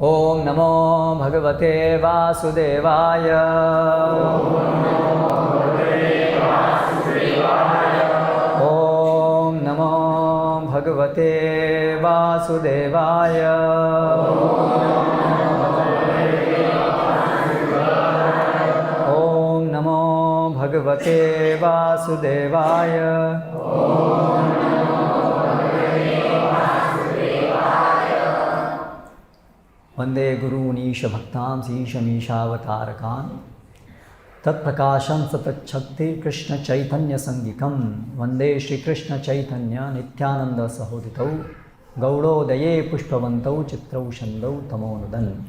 ओम नमो भगवते वासुदेवाय। ओम नमो भगवते वासुदेवाय। ओम नमो भगवते वासुदेवाय। वंदे गुरूनीश भक्तांशीशमीशावतारकान् तत्प्रकाशं सतच्छक्ति कृष्ण चैतन्य संगिकं वंदे श्री कृष्ण चैतन्य नित्यानंद सहोदितौ गौड़ोदये पुष्पवन्तौ चित्रौ छंदौ तमोनुदन्।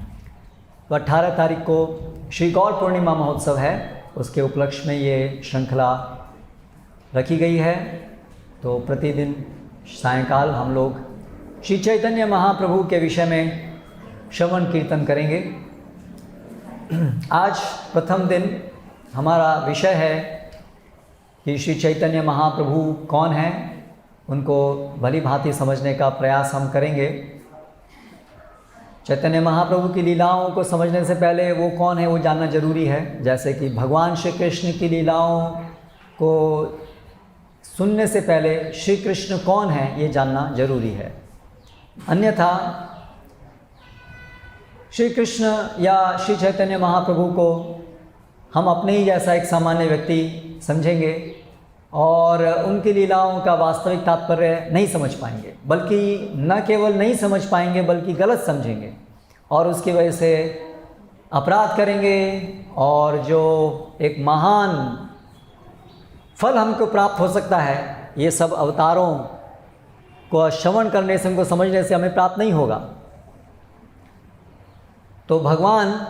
तो 18 तारीख को श्री गौर पूर्णिमा महोत्सव है, उसके उपलक्ष्य में ये श्रृंखला रखी गई है। तो प्रतिदिन सायंकाल हम लोग श्री चैतन्य महाप्रभु के विषय में श्रवण कीर्तन करेंगे। आज प्रथम दिन हमारा विषय है कि श्री चैतन्य महाप्रभु कौन हैं, उनको भली भांति समझने का प्रयास हम करेंगे। चैतन्य महाप्रभु की लीलाओं को समझने से पहले वो कौन है वो जानना जरूरी है। जैसे कि भगवान श्री कृष्ण की लीलाओं को सुनने से पहले श्री कृष्ण कौन है ये जानना जरूरी है। अन्यथा श्री कृष्ण या श्री चैतन्य महाप्रभु को हम अपने ही जैसा एक सामान्य व्यक्ति समझेंगे और उनकी लीलाओं का वास्तविक तात्पर्य नहीं समझ पाएंगे, बल्कि न केवल नहीं समझ पाएंगे बल्कि गलत समझेंगे और उसकी वजह से अपराध करेंगे और जो एक महान फल हमको प्राप्त हो सकता है, ये सब अवतारों को श्रवण करने से, उनको समझने से हमें प्राप्त नहीं होगा। तो भगवान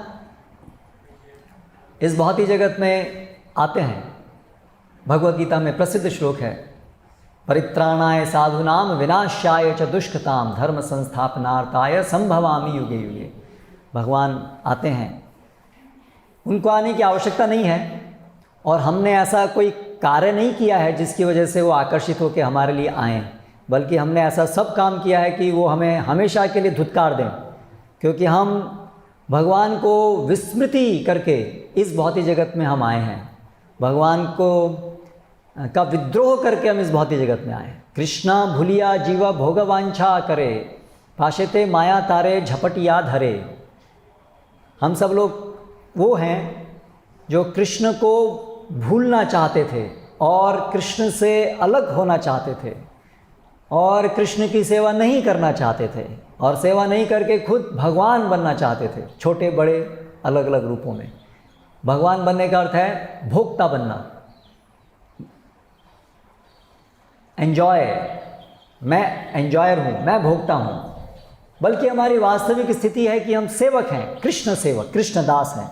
इस भौतिक जगत में आते हैं। भगवद गीता में प्रसिद्ध श्लोक है, परित्राणाय साधूनाम विनाशाय च दुष्कृताम धर्म संस्थापनार्थाय संभवामि युगे युगे। भगवान आते हैं, उनको आने की आवश्यकता नहीं है और हमने ऐसा कोई कार्य नहीं किया है जिसकी वजह से वो आकर्षित होकर हमारे लिए आएँ, बल्कि हमने ऐसा सब काम किया है कि वो हमें हमेशा के लिए धुतकार दें, क्योंकि हम भगवान को विस्मृति करके इस भौतिक जगत में हम आए हैं। भगवान को का विद्रोह करके हम इस भौतिक जगत में आए हैं। कृष्णा भूलिया जीवा भोगवांछा करे, पाशेते माया तारे झपटिया धरे। हम सब लोग वो हैं जो कृष्ण को भूलना चाहते थे और कृष्ण से अलग होना चाहते थे और कृष्ण की सेवा नहीं करना चाहते थे और सेवा नहीं करके खुद भगवान बनना चाहते थे, छोटे बड़े अलग अलग रूपों में। भगवान बनने का अर्थ है भोक्ता बनना, एंजॉय। मैं एंजॉयर हूँ, मैं भोक्ता हूँ, बल्कि हमारी वास्तविक स्थिति है कि हम सेवक हैं, कृष्ण सेवक, कृष्ण दास हैं।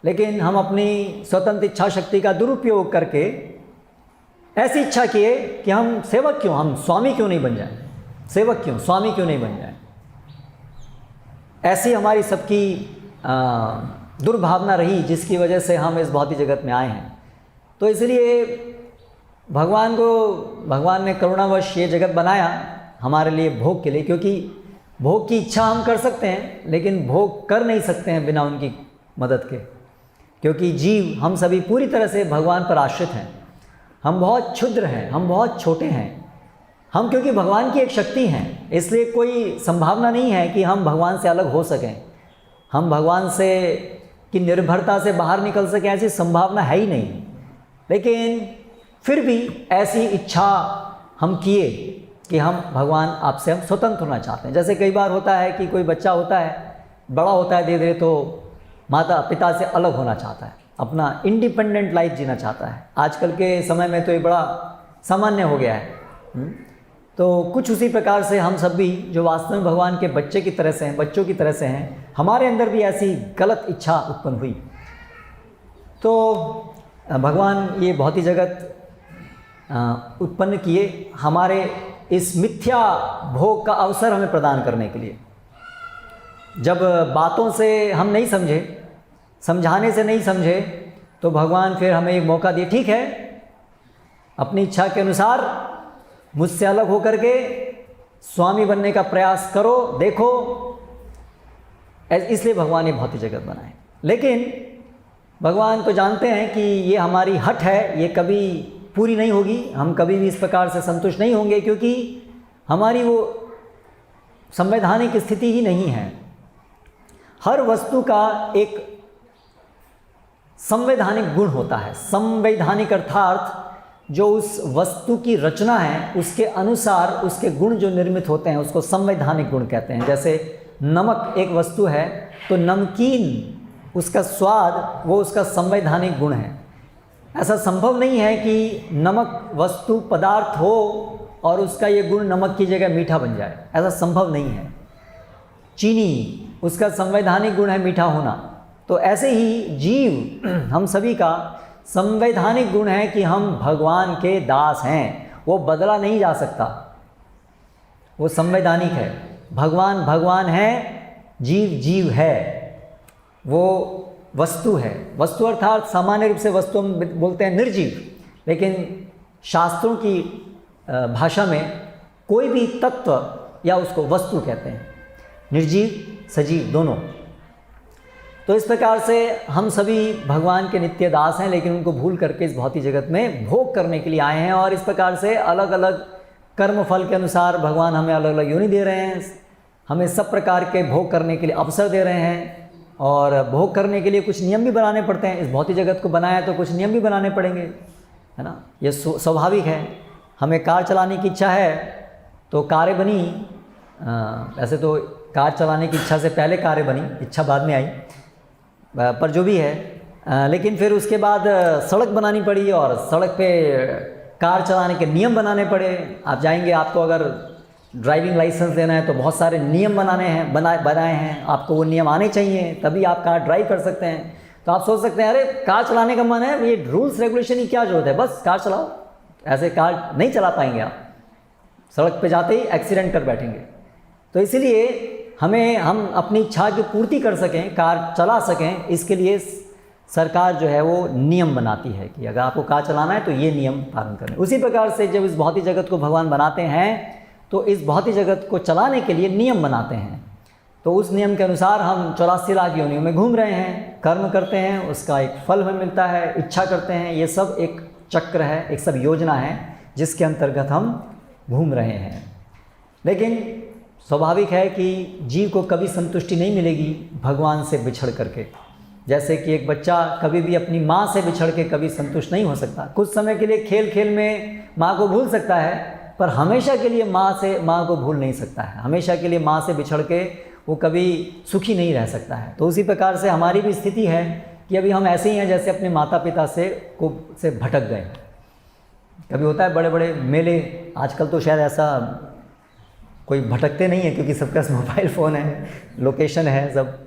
लेकिन हम अपनी स्वतंत्र इच्छा शक्ति का दुरुपयोग करके ऐसी इच्छा किए कि हम सेवक क्यों, हम स्वामी क्यों नहीं बन जाएं, सेवक क्यों, स्वामी क्यों नहीं बन जाएं। ऐसी हमारी सबकी दुर्भावना रही जिसकी वजह से हम इस भौतिक जगत में आए हैं। तो इसलिए भगवान ने करुणावश ये जगत बनाया हमारे लिए भोग के लिए, क्योंकि भोग की इच्छा हम कर सकते हैं लेकिन भोग कर नहीं सकते हैं बिना उनकी मदद के, क्योंकि जीव हम सभी पूरी तरह से भगवान पर आश्रित हैं। हम बहुत क्षुद्र हैं, हम बहुत छोटे हैं। हम क्योंकि भगवान की एक शक्ति हैं, इसलिए कोई संभावना नहीं है कि हम भगवान से अलग हो सकें, हम भगवान से की निर्भरता से बाहर निकल सकें, ऐसी संभावना है ही नहीं। लेकिन फिर भी ऐसी इच्छा हम किए कि हम भगवान आपसे हम स्वतंत्र होना चाहते हैं। जैसे कई बार होता है कि कोई बच्चा होता है, बड़ा होता है धीरे धीरे, तो माता पिता से अलग होना चाहता है, अपना इंडिपेंडेंट लाइफ जीना चाहता है। आजकल के समय में तो ये बड़ा सामान्य हो गया है। तो कुछ उसी प्रकार से हम सब भी जो वास्तव में भगवान के बच्चे की तरह से हैं, बच्चों की तरह से हैं, हमारे अंदर भी ऐसी गलत इच्छा उत्पन्न हुई। तो भगवान ये भौतिक जगत उत्पन्न किए हमारे इस मिथ्या भोग का अवसर हमें प्रदान करने के लिए। जब बातों से हम नहीं समझे, समझाने से नहीं समझे, तो भगवान फिर हमें एक मौका दिए, ठीक है अपनी इच्छा के अनुसार मुझसे अलग होकर के स्वामी बनने का प्रयास करो, देखो इसलिए भगवान ये भौतिक जगत बनाए। लेकिन भगवान तो जानते हैं कि ये हमारी हट है, ये कभी पूरी नहीं होगी, हम कभी भी इस प्रकार से संतुष्ट नहीं होंगे, क्योंकि हमारी वो संवैधानिक स्थिति ही नहीं है। हर वस्तु का एक संवैधानिक गुण होता है। संवैधानिक अर्थात जो उस वस्तु की रचना है उसके अनुसार उसके गुण जो निर्मित होते हैं उसको संवैधानिक गुण कहते हैं। जैसे नमक एक वस्तु है तो नमकीन उसका स्वाद वो उसका संवैधानिक गुण है। ऐसा संभव नहीं है कि नमक वस्तु पदार्थ हो और उसका ये गुण नमक की जगह मीठा बन जाए, ऐसा संभव नहीं है। चीनी उसका संवैधानिक गुण है मीठा होना, तो ऐसे ही जीव हम सभी का संवैधानिक गुण है कि हम भगवान के दास हैं, वो बदला नहीं जा सकता, वो संवैधानिक है। भगवान भगवान है, जीव जीव है, वो वस्तु है। वस्तु अर्थात सामान्य रूप से वस्तु हम बोलते हैं निर्जीव, लेकिन शास्त्रों की भाषा में कोई भी तत्व या उसको वस्तु कहते हैं, निर्जीव सजीव दोनों। तो इस प्रकार से हम सभी भगवान के नित्य दास हैं, लेकिन उनको भूल करके इस भौतिक जगत में भोग करने के लिए आए हैं। और इस प्रकार से अलग अलग कर्म फल के अनुसार भगवान हमें अलग अलग योनि दे रहे हैं, हमें सब प्रकार के भोग करने के लिए अवसर दे रहे हैं। और भोग करने के लिए कुछ नियम भी बनाने पड़ते हैं। इस भौतिक जगत को बनाया तो कुछ नियम भी बनाने पड़ेंगे, है ना, ये स्वाभाविक है। हमें कार चलाने की इच्छा है तो कारें बनी, ऐसे तो कार चलाने की इच्छा से पहले कारें बनी, इच्छा बाद में आई, पर जो भी है। लेकिन फिर उसके बाद सड़क बनानी पड़ी और सड़क पे कार चलाने के नियम बनाने पड़े। आप जाएंगे, आपको अगर ड्राइविंग लाइसेंस लेना है तो बहुत सारे नियम बनाए हैं, आपको वो नियम आने चाहिए तभी आप कार ड्राइव कर सकते हैं। तो आप सोच सकते हैं अरे कार चलाने का मन है, ये रूल्स रेगुलेशन की क्या जरूरत है, बस कार चलाओ। ऐसे कार नहीं चला पाएंगे आप, सड़क पे जाते ही एक्सीडेंट कर बैठेंगे। तो इसीलिए हम अपनी इच्छा की पूर्ति कर सकें, कार चला सकें, इसके लिए सरकार जो है वो नियम बनाती है कि अगर आपको कार चलाना है तो ये नियम पालन करें। उसी प्रकार से जब इस भौतिक जगत को भगवान बनाते हैं तो इस भौतिक जगत को चलाने के लिए नियम बनाते हैं। तो उस नियम के अनुसार हम 84 लाख योनियों में घूम रहे हैं, कर्म करते हैं, उसका एक फल हमें मिलता है, इच्छा करते हैं। ये सब एक चक्र है, एक सब योजना है जिसके अंतर्गत हम घूम रहे हैं। लेकिन स्वाभाविक है कि जीव को कभी संतुष्टि नहीं मिलेगी भगवान से बिछड़ करके। जैसे कि एक बच्चा कभी भी अपनी माँ से बिछड़ के कभी संतुष्ट नहीं हो सकता। कुछ समय के लिए खेल खेल में माँ को भूल सकता है, पर हमेशा के लिए माँ को भूल नहीं सकता है। हमेशा के लिए माँ से बिछड़ के वो कभी सुखी नहीं रह सकता है। तो उसी प्रकार से हमारी भी स्थिति है कि अभी हम ऐसे ही हैं जैसे अपने माता पिता से भटक गए। कभी होता है बड़े बड़े मेले, आजकल तो शायद ऐसा कोई भटकते नहीं है क्योंकि सबके पास मोबाइल फ़ोन है, लोकेशन है, सब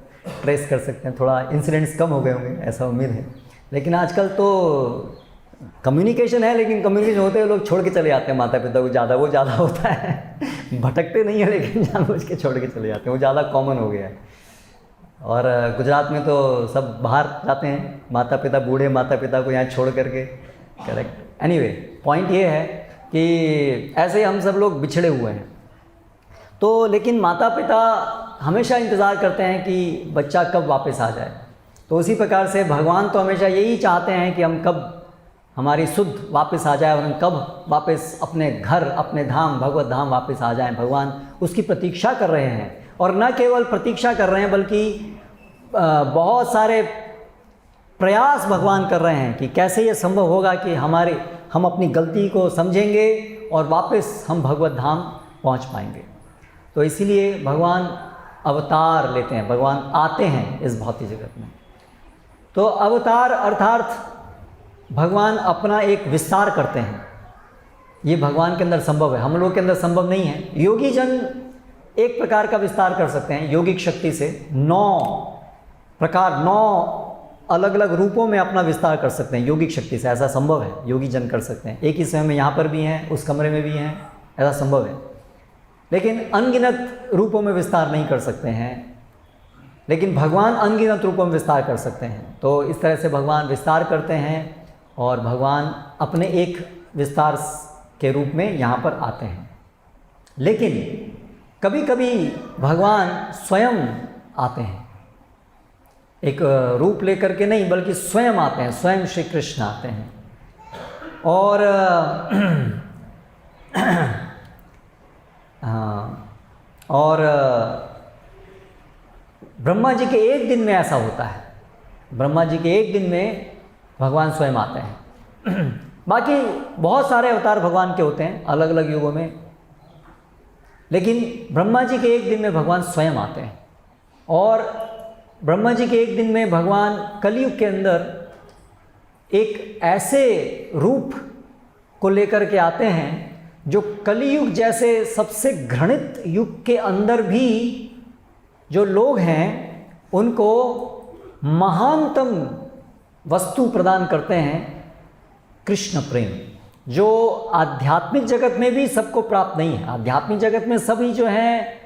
ट्रेस कर सकते हैं। थोड़ा इंसिडेंट्स कम हो गए होंगे, ऐसा उम्मीद है। लेकिन आजकल तो कम्युनिकेशन है, लेकिन कम्युनिकेशन होते हुए लोग छोड़ के चले जाते हैं माता पिता को, वो ज़्यादा होता है। भटकते नहीं है लेकिन जानबूझ के छोड़ के चले जाते हैं, वो ज़्यादा कॉमन हो गया है। और गुजरात में तो सब बाहर जाते हैं, माता पिता, बूढ़े माता पिता को यहाँ छोड़ करके। करेक्ट। एनीवे, पॉइंट ये है कि ऐसे ही हम सब लोग बिछड़े हुए हैं। तो लेकिन माता पिता हमेशा इंतज़ार करते हैं कि बच्चा कब वापस आ जाए। तो उसी प्रकार से भगवान तो हमेशा यही चाहते हैं कि हम कब हमारी शुद्ध वापस आ जाए और हम कब वापस अपने घर, अपने धाम, भगवत धाम वापस आ जाएं। भगवान उसकी प्रतीक्षा कर रहे हैं, और न केवल प्रतीक्षा कर रहे हैं बल्कि बहुत सारे प्रयास भगवान कर रहे हैं कि कैसे ये संभव होगा कि हम अपनी गलती को समझेंगे और वापस हम भगवत धाम पहुंच पाएंगे। तो इसीलिए भगवान अवतार लेते हैं, भगवान आते हैं इस भौतिक जगत में। तो अवतार अर्थात भगवान अपना एक विस्तार करते हैं। ये भगवान के अंदर संभव है, हम लोग के अंदर संभव नहीं है। योगी जन एक प्रकार का विस्तार कर सकते हैं योगिक शक्ति से, 9 अलग अलग रूपों में अपना विस्तार कर सकते हैं योगिक शक्ति से। ऐसा संभव है, योगी जन कर सकते हैं। एक ही समय में यहाँ पर भी हैं, उस कमरे में भी हैं, ऐसा संभव है। लेकिन अनगिनत रूपों में विस्तार नहीं कर सकते हैं, लेकिन भगवान अनगिनत रूपों में विस्तार कर सकते हैं। तो इस तरह से भगवान विस्तार करते हैं और भगवान अपने एक विस्तार के रूप में यहाँ पर आते हैं। लेकिन कभी कभी भगवान स्वयं आते हैं, एक रूप लेकर के नहीं, बल्कि स्वयं आते हैं, स्वयं श्री कृष्ण आते हैं। और और ब्रह्मा जी के एक दिन में ऐसा होता है, ब्रह्मा जी के एक दिन में भगवान स्वयं आते हैं। बाकी बहुत सारे अवतार भगवान के होते हैं अलग अलग युगों में, लेकिन ब्रह्मा जी के एक दिन में भगवान स्वयं आते हैं। और ब्रह्मा जी के एक दिन में भगवान कलयुग के अंदर एक ऐसे रूप को लेकर के आते हैं जो कलयुग जैसे सबसे घृणित युग के अंदर भी जो लोग हैं उनको महानतम वस्तु प्रदान करते हैं, कृष्ण प्रेम, जो आध्यात्मिक जगत में भी सबको प्राप्त नहीं है। आध्यात्मिक जगत में सभी जो हैं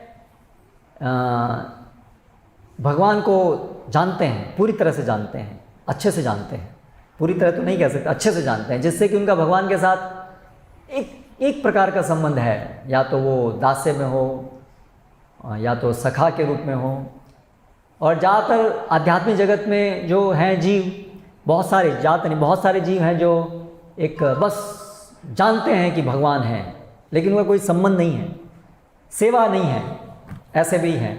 भगवान को जानते हैं, पूरी तरह से जानते हैं, अच्छे से जानते हैं, पूरी तरह तो नहीं कह सकते, अच्छे से जानते हैं, जिससे कि उनका भगवान के साथ एक प्रकार का संबंध है, या तो वो दास्य में हो या तो सखा के रूप में हो। और ज़्यादातर आध्यात्मिक जगत में जो हैं जीव, बहुत सारे, ज़्यादातर नहीं, बहुत सारे जीव हैं जो एक बस जानते हैं कि भगवान हैं, लेकिन उनका कोई संबंध नहीं है, सेवा नहीं है, ऐसे भी हैं।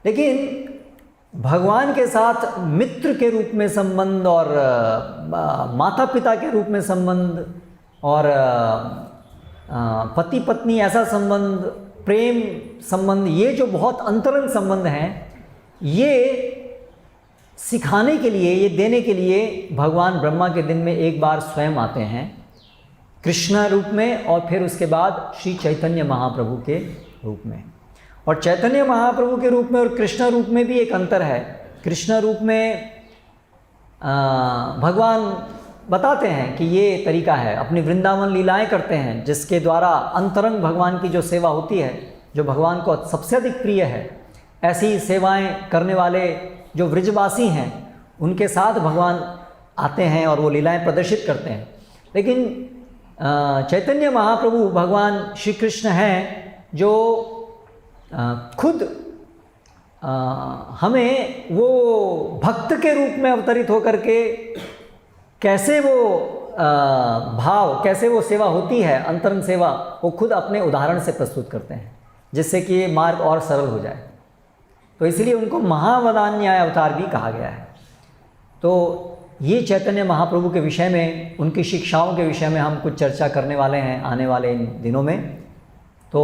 लेकिन भगवान के साथ मित्र के रूप में संबंध, और माता पिता के रूप में संबंध, और पति पत्नी ऐसा संबंध, प्रेम संबंध, ये जो बहुत अंतरंग संबंध हैं, ये सिखाने के लिए, ये देने के लिए भगवान ब्रह्मा के दिन में एक बार स्वयं आते हैं कृष्ण रूप में, और फिर उसके बाद श्री चैतन्य महाप्रभु के रूप में। और चैतन्य महाप्रभु के रूप में और कृष्ण रूप में भी एक अंतर है। कृष्ण रूप में भगवान बताते हैं कि ये तरीका है, अपनी वृंदावन लीलाएं करते हैं, जिसके द्वारा अंतरंग भगवान की जो सेवा होती है, जो भगवान को सबसे अधिक प्रिय है, ऐसी सेवाएं करने वाले जो व्रजवासी हैं उनके साथ भगवान आते हैं और वो लीलाएं प्रदर्शित करते हैं। लेकिन चैतन्य महाप्रभु भगवान श्री कृष्ण हैं जो खुद हमें वो भक्त के रूप में अवतरित होकर के कैसे वो भाव, कैसे वो सेवा होती है, अंतरंग सेवा, वो खुद अपने उदाहरण से प्रस्तुत करते हैं, जिससे कि ये मार्ग और सरल हो जाए। तो इसलिए उनको महावदान्याय अवतार भी कहा गया है। तो ये चैतन्य महाप्रभु के विषय में, उनकी शिक्षाओं के विषय में हम कुछ चर्चा करने वाले हैं आने वाले इन दिनों में। तो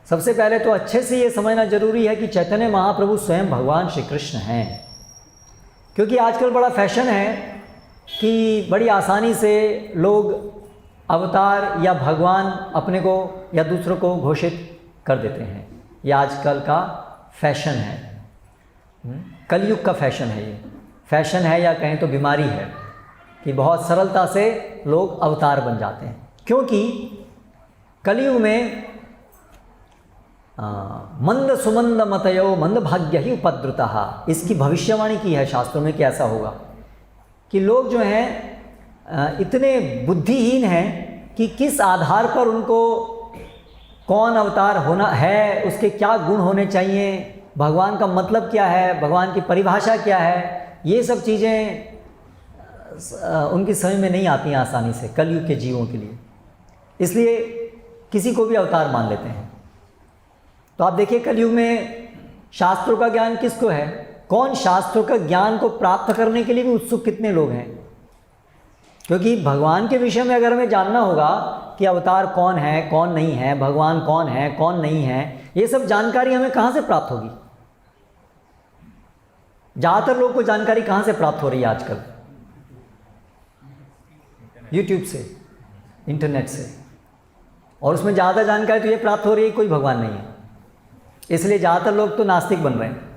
सबसे पहले तो अच्छे से ये समझना जरूरी है कि चैतन्य महाप्रभु स्वयं भगवान श्री कृष्ण हैं। क्योंकि आजकल बड़ा फैशन है कि बड़ी आसानी से लोग अवतार या भगवान अपने को या दूसरों को घोषित कर देते हैं। ये आजकल का फैशन है, कलयुग का फैशन है। ये फैशन है या कहें तो बीमारी है कि बहुत सरलता से लोग अवतार बन जाते हैं। क्योंकि कलयुग में मंद सुमंद मतयो मंद भाग्य ही उपद्रुतः, इसकी भविष्यवाणी की है शास्त्रों में कि ऐसा होगा कि लोग जो हैं इतने बुद्धिहीन हैं कि किस आधार पर उनको कौन अवतार होना है, उसके क्या गुण होने चाहिए, भगवान का मतलब क्या है, भगवान की परिभाषा क्या है, ये सब चीज़ें उनकी समझ में नहीं आती हैं आसानी से कलयुग के जीवों के लिए। इसलिए किसी को भी अवतार मान लेते हैं। तो आप देखिए कलयुग में शास्त्रों का ज्ञान किसको है, कौन शास्त्रों का ज्ञान को प्राप्त करने के लिए भी उत्सुक कितने लोग हैं। क्योंकि भगवान के विषय में अगर हमें जानना होगा कि अवतार कौन है, कौन नहीं है, भगवान कौन है, कौन नहीं है, ये सब जानकारी हमें कहाँ से प्राप्त होगी। ज़्यादातर लोग को जानकारी कहाँ से प्राप्त हो रही है आजकल, यूट्यूब से, इंटरनेट से। और उसमें ज़्यादा जानकारी तो ये प्राप्त हो रही है कोई भगवान नहीं है, इसलिए ज़्यादातर लोग तो नास्तिक बन रहे हैं।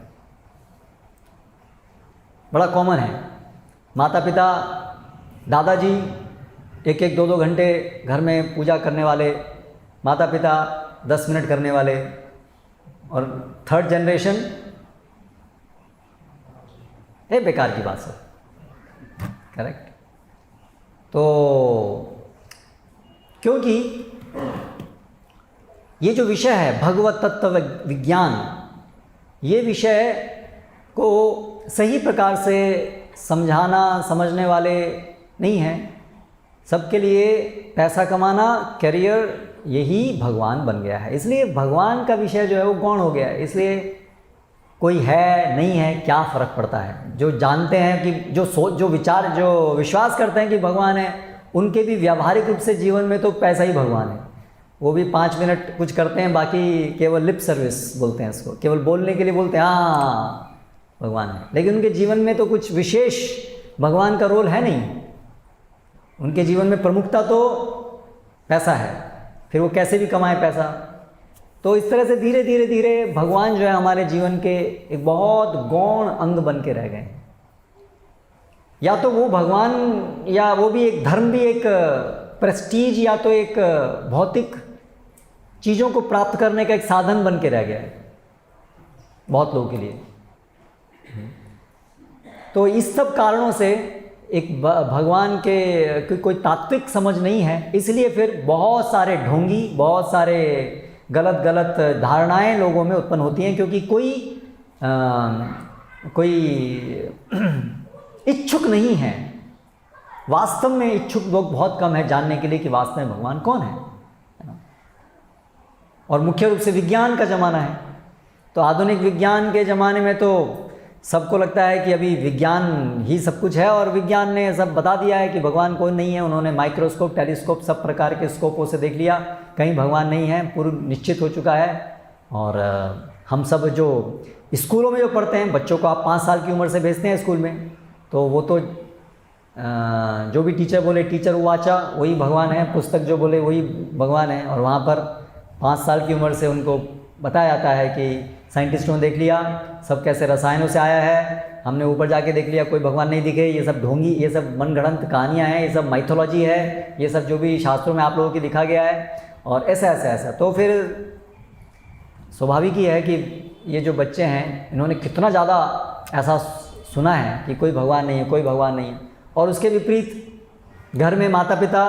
बड़ा कॉमन है, माता पिता दादाजी एक एक दो घंटे घर में पूजा करने वाले, माता पिता 10 मिनट करने वाले, और थर्ड जनरेशन बेकार की बात सब। करेक्ट। तो क्योंकि ये जो विषय है भगवत तत्व विज्ञान, ये विषय को सही प्रकार से समझाना समझने वाले नहीं हैं। सबके लिए पैसा कमाना, करियर, यही भगवान बन गया है। इसलिए भगवान का विषय जो है वो गौण हो गया है। इसलिए कोई है नहीं है क्या फ़र्क पड़ता है। जो जानते हैं कि जो विचार, जो विश्वास करते हैं कि भगवान है, उनके भी व्यावहारिक रूप से जीवन में तो पैसा ही भगवान है। वो भी 5 मिनट कुछ करते हैं, बाकी केवल लिप सर्विस बोलते हैं इसको, केवल बोलने के लिए बोलते हैं हाँ भगवान है, लेकिन उनके जीवन में तो कुछ विशेष भगवान का रोल है नहीं। उनके जीवन में प्रमुखता तो पैसा है, फिर वो कैसे भी कमाए पैसा। तो इस तरह से धीरे धीरे धीरे भगवान जो है हमारे जीवन के एक बहुत गौण अंग बन के रह गए। या तो वो भगवान, या वो भी एक धर्म, भी एक प्रेस्टीज, या तो एक भौतिक चीज़ों को प्राप्त करने का एक साधन बन के रह गया है बहुत लोगों के लिए। तो इस सब कारणों से एक भगवान के कोई तात्विक समझ नहीं है। इसलिए फिर बहुत सारे ढोंगी, बहुत सारे गलत गलत धारणाएं लोगों में उत्पन्न होती हैं, क्योंकि कोई इच्छुक नहीं है। वास्तव में इच्छुक लोग बहुत कम है जानने के लिए कि वास्तव में भगवान कौन है ना? और मुख्य रूप से विज्ञान का ज़माना है। तो आधुनिक विज्ञान के ज़माने में तो सबको लगता है कि अभी विज्ञान ही सब कुछ है, और विज्ञान ने सब बता दिया है कि भगवान कोई नहीं है। उन्होंने माइक्रोस्कोप, टेलीस्कोप, सब प्रकार के स्कोपों से देख लिया, कहीं भगवान नहीं है, पूर्व निश्चित हो चुका है। और हम सब जो स्कूलों में जो पढ़ते हैं, बच्चों को आप 5 साल की उम्र से भेजते हैं स्कूल में, तो वो तो जो भी टीचर बोले, टीचर वाचा, वही भगवान है, पुस्तक जो बोले वही भगवान है। और वहाँ पर 5 साल की उम्र से उनको बताया जाता है कि साइंटिस्टों ने देख लिया सब कैसे रसायनों से आया है, हमने ऊपर जाके देख लिया कोई भगवान नहीं दिखे, ये सब ढोंगी, ये सब मनगढ़ंत कहानियाँ हैं, ये सब माइथोलॉजी है, ये सब जो भी शास्त्रों में आप लोगों की लिखा गया है, और ऐसा ऐसा ऐसा। तो फिर स्वाभाविक ही है कि ये जो बच्चे हैं इन्होंने कितना ज़्यादा ऐसा सुना है कि कोई भगवान नहीं है, कोई भगवान नहीं है। और उसके विपरीत घर में माता पिता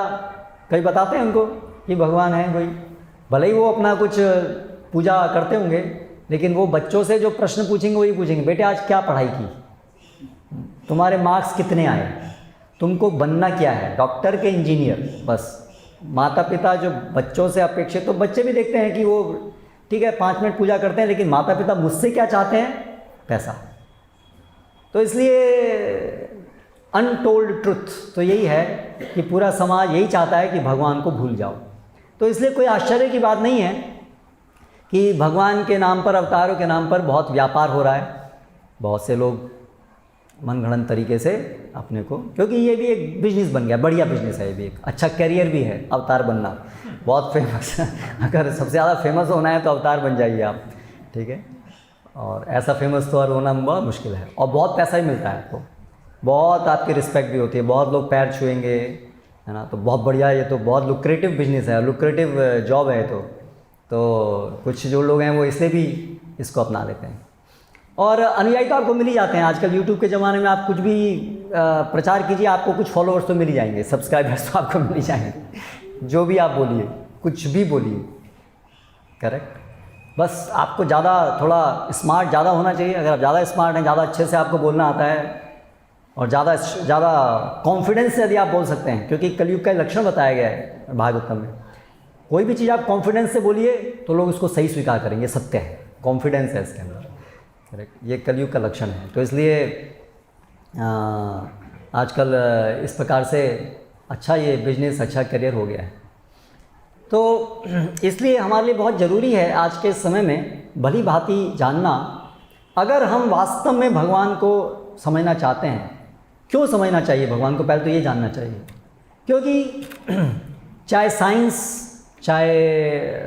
कभी बताते हैं उनको कि भगवान है कोई, भले ही वो अपना कुछ पूजा करते होंगे, लेकिन वो बच्चों से जो प्रश्न पूछेंगे वही पूछेंगे, बेटे आज क्या पढ़ाई की, तुम्हारे मार्क्स कितने आए, तुमको बनना क्या है, डॉक्टर के इंजीनियर। बस माता पिता जो बच्चों से अपेक्षित, तो बच्चे भी देखते हैं कि वो ठीक है 5 मिनट पूजा करते हैं, लेकिन माता पिता मुझसे क्या चाहते हैं, पैसा। तो इसलिए अनटोल्ड ट्रुथ तो यही है कि पूरा समाज यही चाहता है कि भगवान को भूल जाओ। तो इसलिए कोई आश्चर्य की बात नहीं है कि भगवान के नाम पर, अवतारों के नाम पर बहुत व्यापार हो रहा है। बहुत से लोग मनगढ़ंत तरीके से अपने को, क्योंकि ये भी एक बिजनेस बन गया, बढ़िया बिजनेस है, ये भी एक अच्छा कैरियर भी है अवतार बनना, बहुत फेमस। अगर सबसे ज़्यादा फेमस होना है तो अवतार बन जाइए आप, ठीक है। और ऐसा फेमस तो और होना बहुत मुश्किल है, और बहुत पैसा ही मिलता है आपको, बहुत आपकी रिस्पेक्ट भी होती है, बहुत लोग पैर छुएंगे, है ना। तो बहुत बढ़िया, ये तो बहुत लुक्रेटिव बिजनेस है, लुक्रेटिव जॉब है। तो कुछ जो लोग हैं वो इसलिए भी इसको अपना लेते हैं, और अनुयायी तो आपको मिल ही जाते हैं। आजकल यूट्यूब के ज़माने में आप कुछ भी प्रचार कीजिए, आपको कुछ फॉलोअर्स तो मिल ही जाएंगे, सब्सक्राइबर्स तो आपको मिल ही जाएंगे। जो भी आप बोलिए, कुछ भी बोलिए, करेक्ट। बस आपको ज़्यादा, थोड़ा स्मार्ट ज़्यादा होना चाहिए। अगर आप ज़्यादा स्मार्ट हैं, ज़्यादा अच्छे से आपको बोलना आता है, और ज़्यादा कॉन्फिडेंस से यदि आप बोल सकते हैं, क्योंकि कलयुग का लक्षण बताया गया है भागवतम में, कोई भी चीज़ आप कॉन्फिडेंस से बोलिए तो लोग उसको सही स्वीकार करेंगे, सत्य है, कॉन्फिडेंस है इसके अंदर, करेक्ट। ये कलयुग का लक्षण है। तो इसलिए आजकल इस प्रकार से अच्छा ये बिजनेस, अच्छा करियर हो गया है। तो इसलिए हमारे लिए बहुत ज़रूरी है आज के समय में भली भांति जानना, अगर हम वास्तव में भगवान को समझना चाहते हैं। क्यों समझना चाहिए भगवान को, पहले तो ये जानना चाहिए, क्योंकि चाहे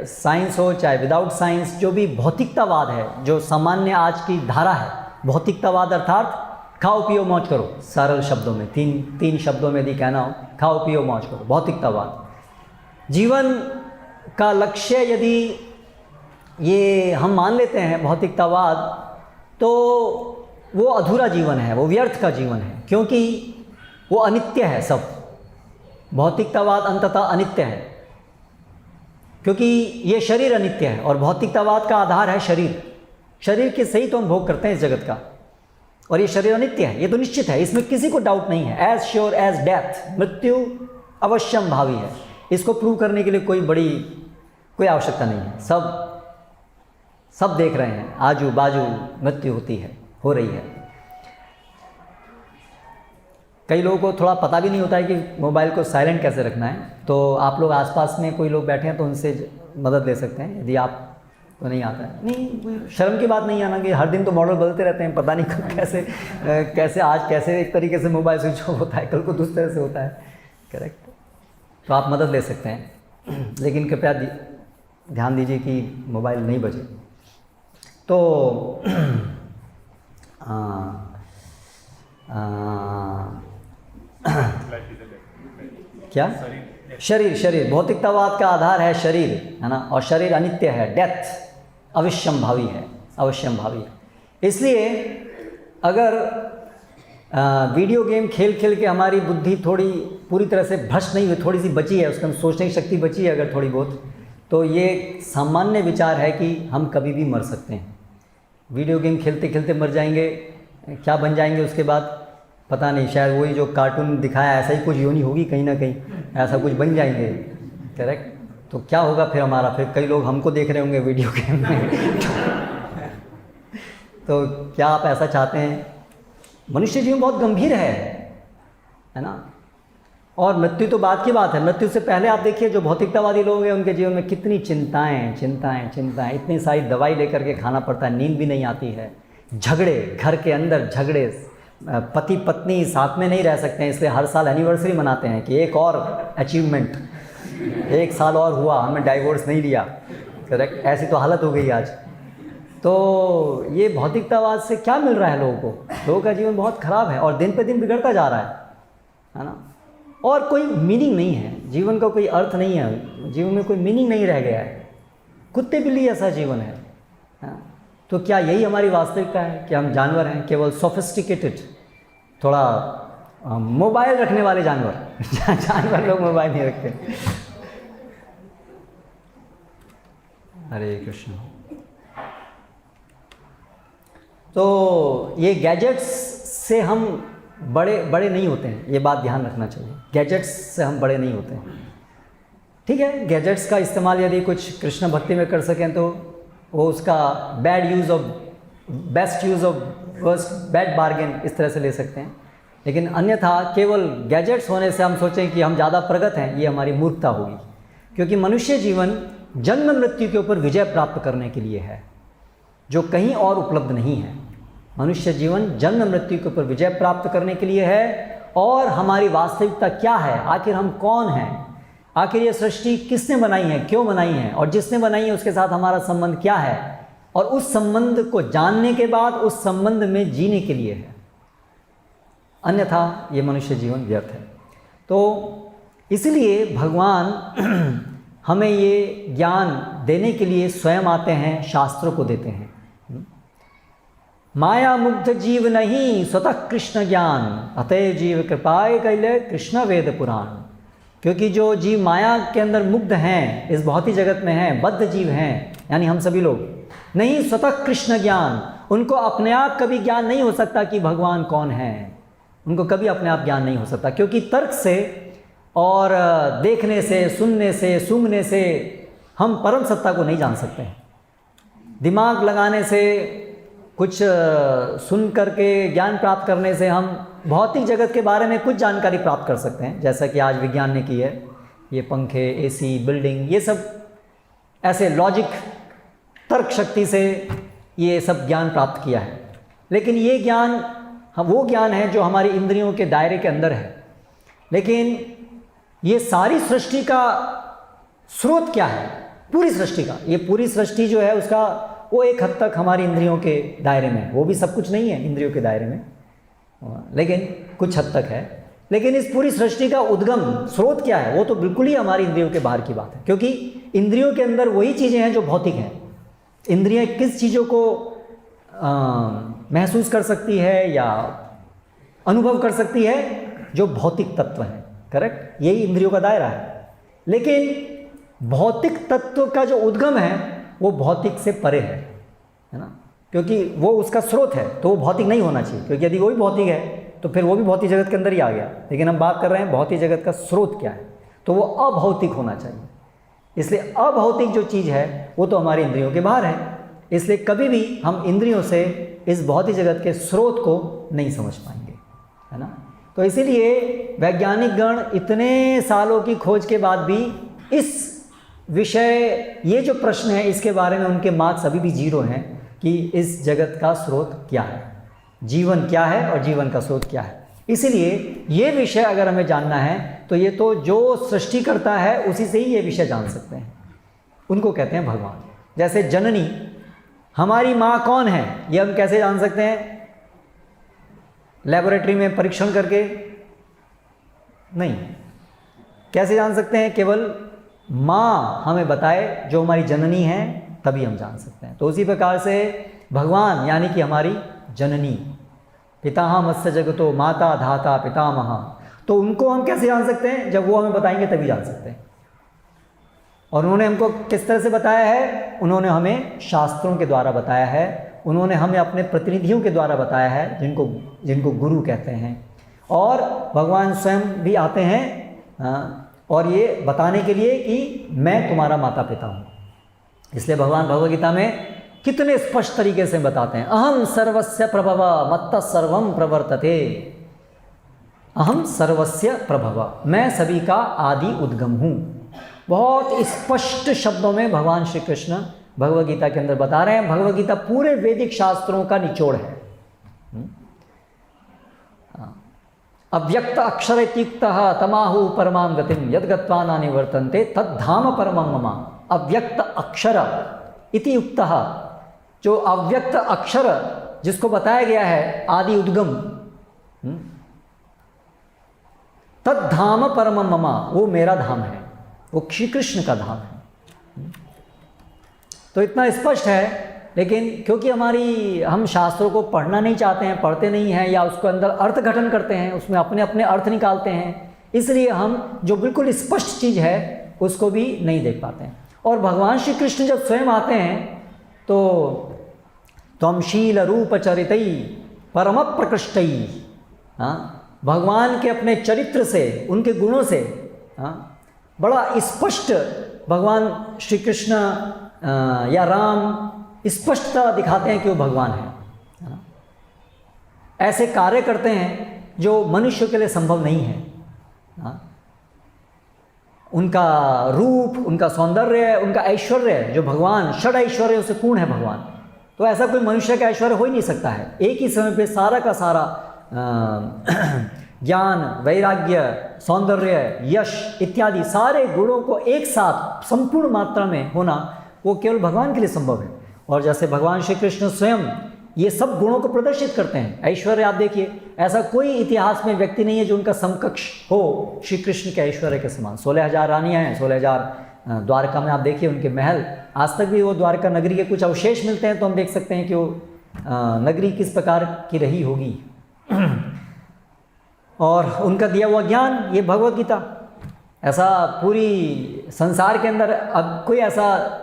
साइंस हो, चाहे विदाउट साइंस, जो भी भौतिकतावाद है, जो सामान्य आज की धारा है, भौतिकतावाद अर्थात खाओ पियो मौज करो, सरल शब्दों में, तीन शब्दों में यदि कहना हो, खाओ पियो मौज करो, भौतिकतावाद। जीवन का लक्ष्य यदि ये हम मान लेते हैं भौतिकतावाद, तो वो अधूरा जीवन है, वो व्यर्थ का जीवन है, क्योंकि वो अनित्य है। सब भौतिकतावाद अंततः अनित्य है, क्योंकि ये शरीर अनित्य है, और भौतिकतावाद का आधार है शरीर। शरीर के सही तो हम भोग करते हैं इस जगत का, और ये शरीर अनित्य है, ये तो निश्चित है, इसमें किसी को डाउट नहीं है। एज श्योर एज डेथ, मृत्यु अवश्यम भावी है। इसको प्रूव करने के लिए कोई आवश्यकता नहीं है। सब देख रहे हैं, आजू बाजू मृत्यु होती है, हो रही है। कई लोगों को थोड़ा पता भी नहीं होता है कि मोबाइल को साइलेंट कैसे रखना है, तो आप लोग आसपास में कोई लोग बैठे हैं तो उनसे मदद ले सकते हैं, यदि आप को नहीं आता है। नहीं, कोई शर्म की बात नहीं आना कि हर दिन तो मॉडल बदलते रहते हैं, पता नहीं कब कैसे आज कैसे एक तरीके से मोबाइल स्विच ऑफ होता है, कल को दूसरे तरह से होता है। करेक्ट, तो आप मदद ले सकते हैं, लेकिन कृपया ध्यान दीजिए कि मोबाइल नहीं बजे। तो क्या शरीर भौतिकतावाद का आधार है शरीर, है ना, और शरीर अनित्य है, डेथ अवश्यम भावी है, अवश्यम भावी है। इसलिए अगर वीडियो गेम खेल के हमारी बुद्धि थोड़ी पूरी तरह से भ्रष्ट नहीं हुई, थोड़ी सी बची है, उसका सोचने की शक्ति बची है अगर थोड़ी बहुत, तो ये सामान्य विचार है कि हम कभी भी मर सकते हैं। वीडियो गेम खेलते मर जाएंगे, क्या बन जाएंगे उसके बाद पता नहीं, शायद वही जो कार्टून दिखाया ऐसा ही कुछ योनि होगी कहीं ना कहीं, ऐसा कुछ बन जाएंगे। करेक्ट, तो क्या होगा फिर हमारा, फिर कई लोग हमको देख रहे होंगे वीडियो गेम में। तो क्या आप ऐसा चाहते हैं? मनुष्य जीवन बहुत गंभीर है ना। और मृत्यु तो बात की बात है, मृत्यु से पहले आप देखिए जो भौतिकतावादी लोग हैं उनके जीवन में कितनी चिंताएं, इतनी सारी दवाई लेकर के खाना पड़ता है, नींद भी नहीं आती है, झगड़े, घर के अंदर झगड़े, पति पत्नी साथ में नहीं रह सकते हैं, इसलिए हर साल एनिवर्सरी मनाते हैं कि एक और अचीवमेंट, 1 साल और हुआ, हमने डाइवोर्स नहीं लिया। करेक्ट, ऐसी तो हालत हो गई आज। तो ये भौतिकतावाद से क्या मिल रहा है लोगों को? लोगों का जीवन बहुत खराब है और दिन पे दिन बिगड़ता जा रहा है ना। और कोई मीनिंग नहीं है, जीवन का कोई अर्थ नहीं है, जीवन में कोई मीनिंग नहीं रह गया है, कुत्ते बिल्ली ऐसा जीवन है ना? तो क्या यही हमारी वास्तविकता है कि हम जानवर हैं, केवल सोफिस्टिकेटेड, थोड़ा मोबाइल रखने वाले जानवर? जानवर लोग मोबाइल नहीं रखते। हरे कृष्ण। तो ये गैजेट्स से हम बड़े नहीं होते हैं, ये बात ध्यान रखना चाहिए। गैजेट्स से हम बड़े नहीं होते हैं, ठीक है। गैजेट्स का इस्तेमाल यदि कुछ कृष्ण भक्ति में कर सकें तो वो उसका best use of worst bad bargain इस तरह से ले सकते हैं। लेकिन अन्यथा केवल गैजेट्स होने से हम सोचें कि हम ज़्यादा प्रगत हैं, ये हमारी मूर्खता होगी। क्योंकि मनुष्य जीवन जन्म मृत्यु के ऊपर विजय प्राप्त करने के लिए है, जो कहीं और उपलब्ध नहीं है। मनुष्य जीवन जन्म मृत्यु के ऊपर विजय प्राप्त करने के लिए है। और हमारी वास्तविकता क्या है, आखिर हम कौन हैं, आखिर ये सृष्टि किसने बनाई है, क्यों बनाई है, और जिसने बनाई है उसके साथ हमारा संबंध क्या है, और उस संबंध को जानने के बाद उस संबंध में जीने के लिए है। अन्यथा ये मनुष्य जीवन व्यर्थ है। तो इसलिए भगवान हमें ये ज्ञान देने के लिए स्वयं आते हैं, शास्त्रों को देते हैं। माया मुग्ध जीव नहीं स्वतः कृष्ण ज्ञान, अतएव जीव कृपाए कैले कृष्ण वेद पुराण। क्योंकि जो जीव माया के अंदर मुग्ध हैं, इस भौतिक जगत में हैं, बद्ध जीव हैं, यानी हम सभी लोग, नहीं स्वतः कृष्ण ज्ञान, उनको अपने आप कभी ज्ञान नहीं हो सकता कि भगवान कौन है। उनको कभी अपने आप ज्ञान नहीं हो सकता, क्योंकि तर्क से और देखने से, सुनने से, सूंघने से हम परम सत्ता को नहीं जान सकते हैं। दिमाग लगाने से, कुछ सुन करके ज्ञान प्राप्त करने से हम भौतिक जगत के बारे में कुछ जानकारी प्राप्त कर सकते हैं, जैसा कि आज विज्ञान ने की है। ये पंखे, एसी, बिल्डिंग, ये सब ऐसे लॉजिक, तर्क शक्ति से ये सब ज्ञान प्राप्त किया है। लेकिन ये ज्ञान वो ज्ञान है जो हमारी इंद्रियों के दायरे के अंदर है। लेकिन ये सारी सृष्टि का स्रोत क्या है, पूरी सृष्टि का, ये पूरी सृष्टि जो है उसका वो एक हद तक हमारी इंद्रियों के दायरे में, वो भी सब कुछ नहीं है इंद्रियों के दायरे में, लेकिन कुछ हद तक है। लेकिन इस पूरी सृष्टि का उद्गम स्रोत क्या है, वो तो बिल्कुल ही हमारी इंद्रियों के बाहर की बात है। क्योंकि इंद्रियों के अंदर वही चीज़ें हैं जो भौतिक हैं। इंद्रियां किस चीज़ों को महसूस कर सकती है या अनुभव कर सकती है, जो भौतिक तत्व है। करेक्ट, यही इंद्रियों का दायरा है। लेकिन भौतिक तत्व का जो उद्गम है वो भौतिक से परे है ना। क्योंकि वो उसका स्रोत है, तो वो भौतिक नहीं होना चाहिए, क्योंकि यदि वो भी भौतिक है तो फिर वो भी भौतिक जगत के अंदर ही आ गया। लेकिन हम बात कर रहे हैं भौतिक जगत का स्रोत क्या है, तो वो अभौतिक होना चाहिए। इसलिए अभौतिक जो चीज़ है वो तो हमारी इंद्रियों के बाहर है, इसलिए कभी भी हम इंद्रियों से इस भौतिक जगत के स्रोत को नहीं समझ पाएंगे, है ना। तो इसीलिए वैज्ञानिक गण इतने सालों की खोज के बाद भी इस विषय, ये जो प्रश्न है इसके बारे में उनके मार्क्स अभी भी 0 हैं कि इस जगत का स्रोत क्या है, जीवन क्या है और जीवन का स्रोत क्या है। इसीलिए ये विषय अगर हमें जानना है तो ये तो जो सृष्टि करता है उसी से ही ये विषय जान सकते हैं, उनको कहते हैं भगवान। जैसे जननी, हमारी माँ कौन है ये हम कैसे जान सकते हैं? लेबोरेटरी में परीक्षण करके नहीं। कैसे जान सकते हैं? केवल माँ हमें बताए जो हमारी जननी है, तभी हम जान सकते हैं। तो उसी प्रकार से भगवान यानी कि हमारी जननी, पितामहस्य जगतो माता धाता पितामह, तो उनको हम कैसे जान सकते हैं? जब वो हमें बताएंगे तभी जान सकते हैं। और उन्होंने हमको किस तरह से बताया है? उन्होंने हमें शास्त्रों के द्वारा बताया है, उन्होंने हमें अपने प्रतिनिधियों के द्वारा बताया है, जिनको गुरु कहते हैं। और भगवान स्वयं भी आते हैं और ये बताने के लिए कि मैं तुम्हारा माता पिता हूँ। इसलिए भगवान भगवद गीता में कितने स्पष्ट तरीके से बताते हैं, अहम सर्वस्य प्रभव मत्तः सर्वम प्रवर्तते। अहम सर्वस्य प्रभव, मैं सभी का आदि उद्गम हूँ। बहुत स्पष्ट शब्दों में भगवान श्री कृष्ण भगवद गीता के अंदर बता रहे हैं। भगवद गीता पूरे वैदिक शास्त्रों का निचोड़ है। अव्यक्त अक्षर इत्युक्तः तमाहु परमां गतिम यद् गत्वा न निवर्तन्ते तद्धाम परमं मम। अव्यक्त अक्षर इति युक्तः, जो अव्यक्त अक्षर जिसको बताया गया है आदि उद्गम, तद्धाम परमं मम, वो मेरा धाम है, वो श्री कृष्ण का धाम है। तो इतना स्पष्ट है। लेकिन क्योंकि हम शास्त्रों को पढ़ना नहीं चाहते हैं, पढ़ते नहीं हैं, या उसके अंदर अर्थ घटन करते हैं, उसमें अपने अपने अर्थ निकालते हैं, इसलिए हम जो बिल्कुल स्पष्ट चीज़ है उसको भी नहीं देख पाते हैं। और भगवान श्री कृष्ण जब स्वयं आते हैं तो त्वं शील रूप चरितई परम प्रकृष्टई, भगवान के अपने चरित्र से, उनके गुणों से बड़ा स्पष्ट भगवान श्री कृष्ण या राम स्पष्टता दिखाते हैं कि वो भगवान है। ऐसे कार्य करते हैं जो मनुष्य के लिए संभव नहीं है। उनका रूप, उनका सौंदर्य, उनका ऐश्वर्य, जो भगवान षड ऐश्वर्यों से पूर्ण है भगवान, तो ऐसा कोई मनुष्य का ऐश्वर्य हो ही नहीं सकता है। एक ही समय पे सारा का सारा ज्ञान, वैराग्य, सौंदर्य, यश इत्यादि सारे गुणों को एक साथ संपूर्ण मात्रा में होना वो केवल भगवान के लिए संभव है। और जैसे भगवान श्री कृष्ण स्वयं ये सब गुणों को प्रदर्शित करते हैं। ऐश्वर्य आप देखिए, ऐसा कोई इतिहास में व्यक्ति नहीं है जो उनका समकक्ष हो श्री कृष्ण के ऐश्वर्य के समान। 16,000 रानियाँ हैं, 16,000 द्वारका में आप देखिए उनके महल। आज तक भी वो द्वारका नगरी के कुछ अवशेष मिलते हैं तो हम देख सकते हैं कि वो नगरी किस प्रकार की रही होगी। और उनका दिया हुआ ज्ञान, ये भगवद गीता, ऐसा पूरी संसार के अंदर अब कोई ऐसा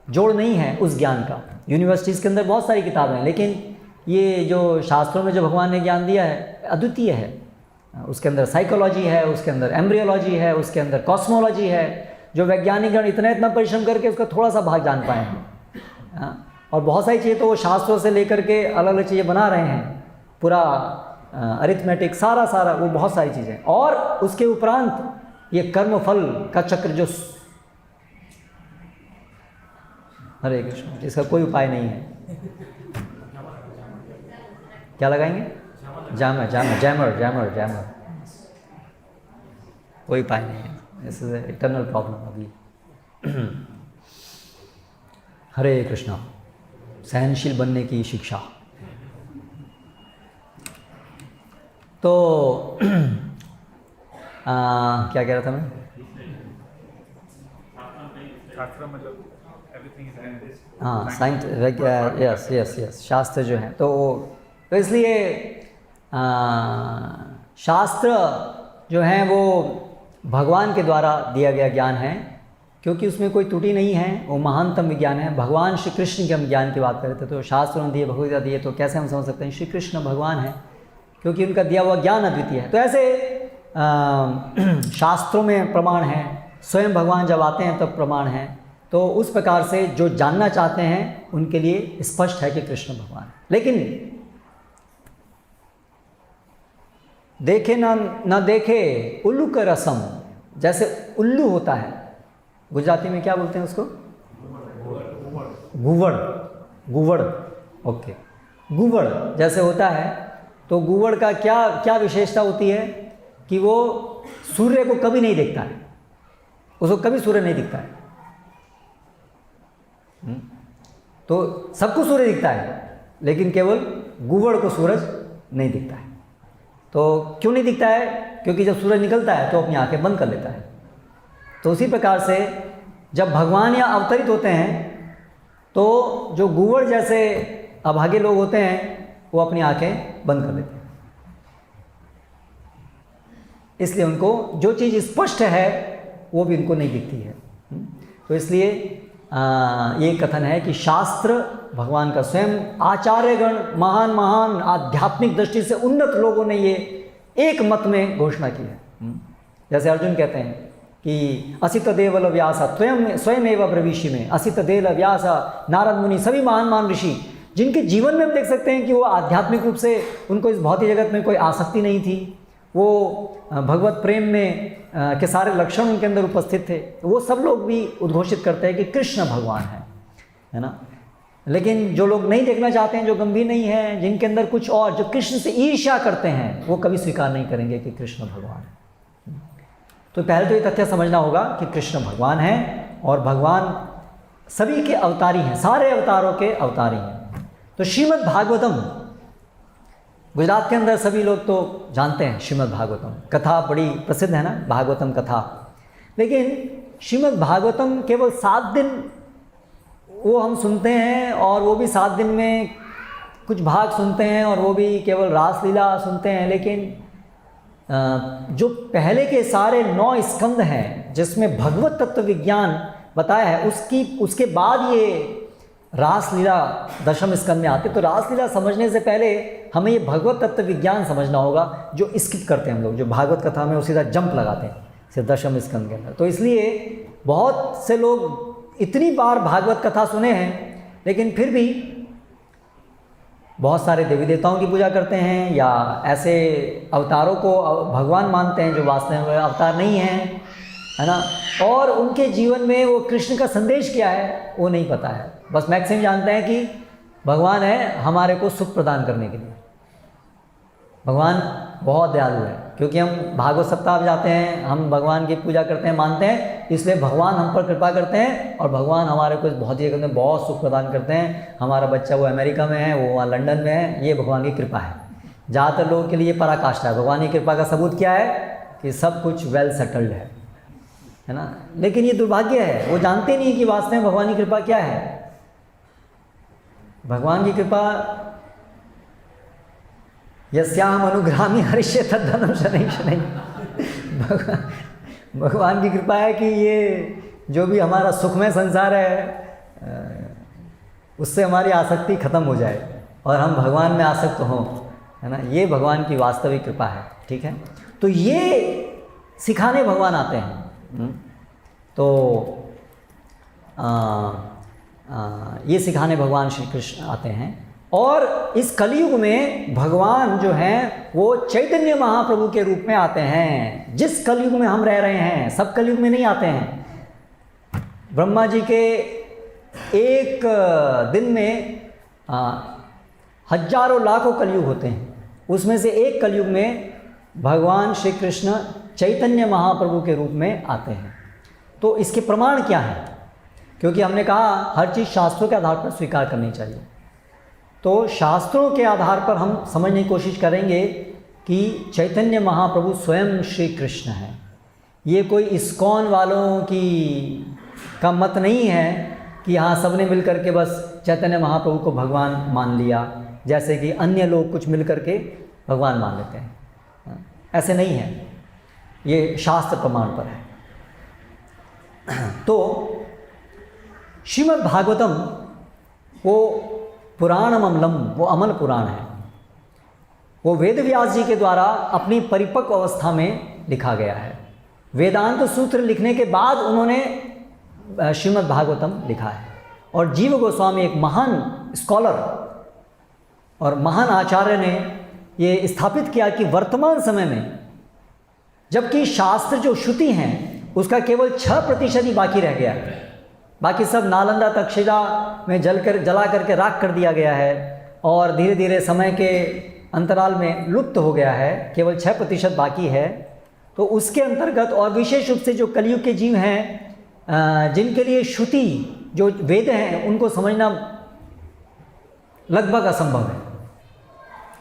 जोड़ नहीं है उस ज्ञान का। यूनिवर्सिटीज़ के अंदर बहुत सारी किताबें हैं, लेकिन ये जो शास्त्रों में जो भगवान ने ज्ञान दिया है अद्वितीय है। उसके अंदर साइकोलॉजी है, उसके अंदर एम्ब्रियोलॉजी है, उसके अंदर कॉस्मोलॉजी है, जो वैज्ञानिक गण इतना परिश्रम करके उसका थोड़ा सा भाग जान पाए हैं। और बहुत सारी चीज़ें तो वो शास्त्रों से लेकर के अलग अलग चीज़ें बना रहे हैं, पूरा अरिथमेटिक सारा वो बहुत सारी चीज़ें। और उसके उपरांत ये कर्म फल का चक्र जो, हरे कृष्ण, इसका कोई उपाय नहीं है। क्या लगाएंगे? जैमर, कोई उपाय नहीं है। दिस इज इटर्नल प्रॉब्लम अभी। हरे कृष्णा। सहनशील बनने की शिक्षा। तो क्या कह रहा था मैं? हाँ, साइंस, यस, शास्त्र जो हैं तो इसलिए शास्त्र जो हैं वो भगवान के द्वारा दिया गया ज्ञान है। क्योंकि उसमें कोई त्रुटि नहीं है, वो महानतम विज्ञान है। भगवान श्री कृष्ण के हम ज्ञान की बात करें तो शास्त्रों ने दिए, भगवद्गीता दिए, तो कैसे हम समझ सकते हैं श्री कृष्ण भगवान है, क्योंकि उनका दिया हुआ ज्ञान अद्वितीय है। तो ऐसे शास्त्रों में प्रमाण है, स्वयं भगवान जब आते हैं तब प्रमाण है। तो उस प्रकार से जो जानना चाहते हैं उनके लिए स्पष्ट है कि कृष्ण भगवान है। लेकिन देखे ना देखे उल्लू का रसम, जैसे उल्लू होता है, गुजराती में क्या बोलते हैं उसको? गुवड़। गुवड़, ओके। गुवड़ जैसे होता है, तो गुवड़ का क्या क्या विशेषता होती है कि वो सूर्य को कभी नहीं देखता है, उसको कभी सूर्य नहीं दिखता है। तो सबको सूर्य दिखता है, लेकिन केवल गुवड़ को सूरज नहीं दिखता है। तो क्यों नहीं दिखता है? क्योंकि जब सूरज निकलता है तो अपनी आंखें बंद कर लेता है। तो उसी प्रकार से जब भगवान यहाँ अवतरित होते हैं तो जो गुवड़ जैसे अभागे लोग होते हैं वो अपनी आंखें बंद कर लेते हैं। इसलिए उनको जो चीज़ स्पष्ट है वो भी उनको नहीं दिखती है। तो इसलिए ये कथन है कि शास्त्र भगवान का स्वयं, आचार्यगण, महान महान आध्यात्मिक दृष्टि से उन्नत लोगों ने ये एक मत में घोषणा की है। जैसे अर्जुन कहते हैं कि असित देवल व्यास स्वयं एवं ब्रवीषि में, असित देव व्यास, नारद मुनि, सभी महान महान ऋषि, जिनके जीवन में हम देख सकते हैं कि वो आध्यात्मिक रूप से उनको इस भौतिक जगत में कोई आसक्ति नहीं थी, वो भगवत प्रेम में के सारे लक्षण उनके अंदर उपस्थित थे। वो सब लोग भी उद्घोषित करते हैं कि कृष्ण भगवान है ना। लेकिन जो लोग नहीं देखना चाहते हैं, जो गंभीर नहीं है, जिनके अंदर कुछ और, जो कृष्ण से ईर्ष्या करते हैं, वो कभी स्वीकार नहीं करेंगे कि कृष्ण भगवान है। तो पहले तो ये तथ्य समझना होगा कि कृष्ण भगवान है और भगवान सभी के अवतारी हैं, सारे अवतारों के अवतारी हैं। तो श्रीमद् भागवतम, गुजरात के अंदर सभी लोग तो जानते हैं श्रीमद् भागवतम, कथा बड़ी प्रसिद्ध है ना, भागवतम कथा। लेकिन श्रीमद् भागवतम केवल 7 दिन वो हम सुनते हैं, और वो भी 7 दिन में कुछ भाग सुनते हैं, और वो भी केवल रासलीला सुनते हैं। लेकिन जो पहले के सारे 9 स्कंद हैं जिसमें भगवत तत्व विज्ञान बताया है, उसके बाद ये रासलीला दशम स्कंद में आते। तो रासलीला समझने से पहले हमें ये भगवत तत्व विज्ञान समझना होगा, जो स्किप करते हैं हम लोग, जो भागवत कथा में वो सीधा जंप लगाते हैं सिर्फ दशम स्कंद के अंदर। तो इसलिए बहुत से लोग इतनी बार भागवत कथा सुने हैं, लेकिन फिर भी बहुत सारे देवी देवताओं की पूजा करते हैं, या ऐसे अवतारों को भगवान मानते हैं जो वास्तव में अवतार नहीं हैं, है ना। और उनके जीवन में वो कृष्ण का संदेश क्या है वो नहीं पता है। बस मैक्सिमम जानते हैं कि भगवान है हमारे को सुख प्रदान करने के लिए। भगवान बहुत दयालु है, क्योंकि हम भागवत सप्ताह में जाते हैं, हम भगवान की पूजा करते हैं, मानते हैं, इसलिए भगवान हम पर कृपा करते हैं, और भगवान हमारे को बहुत ही में बहुत सुख प्रदान करते हैं। हमारा बच्चा वो अमेरिका में है, वो वहाँ लंदन में है, ये भगवान की कृपा है। ज़्यादातर लोगों के लिए पराकाष्ठा है। भगवान की कृपा का सबूत क्या है? कि सब कुछ वेल सेटल्ड है ना। लेकिन ये दुर्भाग्य है, वो जानते नहीं कि वास्तव में भगवान की कृपा क्या है। भगवान की कृपा यस्याम अनुग्रामी हरिष्य तद्धनम शनैः शनैः। भगवान की कृपा है कि ये जो भी हमारा सुखमय संसार है उससे हमारी आसक्ति खत्म हो जाए और हम भगवान में आसक्त हों, है ना। ये भगवान की वास्तविक कृपा है, ठीक है। तो ये सिखाने भगवान आते हैं। तो ये सिखाने भगवान श्री कृष्ण आते हैं। और इस कलयुग में भगवान जो हैं वो चैतन्य महाप्रभु के रूप में आते हैं। जिस कलयुग में हम रह रहे हैं, सब कलयुग में नहीं आते हैं। ब्रह्मा जी के एक दिन में हजारों लाखों कलयुग होते हैं, उसमें से एक कलयुग में भगवान श्री कृष्ण चैतन्य महाप्रभु के रूप में आते हैं। तो इसके प्रमाण क्या हैं? क्योंकि हमने कहा हर चीज़ शास्त्रों के आधार पर स्वीकार करनी चाहिए। तो शास्त्रों के आधार पर हम समझने की कोशिश करेंगे कि चैतन्य महाप्रभु स्वयं श्री कृष्ण हैं। ये कोई इस्कॉन वालों का मत नहीं है कि हाँ सबने मिल कर के बस चैतन्य महाप्रभु को भगवान मान लिया, जैसे कि अन्य लोग कुछ मिल कर के भगवान मान लेते हैं। ऐसे नहीं है, ये शास्त्र प्रमाण पर है। तो श्रीमद् भागवतम वो पुराणम अमलम, वो अमल पुराण है। वो वेद व्यास जी के द्वारा अपनी परिपक्व अवस्था में लिखा गया है। वेदांत सूत्र लिखने के बाद उन्होंने श्रीमद् भागवतम लिखा है। और जीव गोस्वामी एक महान स्कॉलर और महान आचार्य ने ये स्थापित किया कि वर्तमान समय में जबकि शास्त्र जो श्रुति हैं उसका केवल 6% ही बाकी रह गया है, बाकी सब नालंदा तक्षशिला में जला करके राख कर दिया गया है और धीरे धीरे समय के अंतराल में लुप्त हो गया है, केवल 6% बाकी है। तो उसके अंतर्गत और विशेष रूप से जो कलयुग के जीव हैं जिनके लिए श्रुति जो वेद हैं उनको समझना लगभग असंभव है,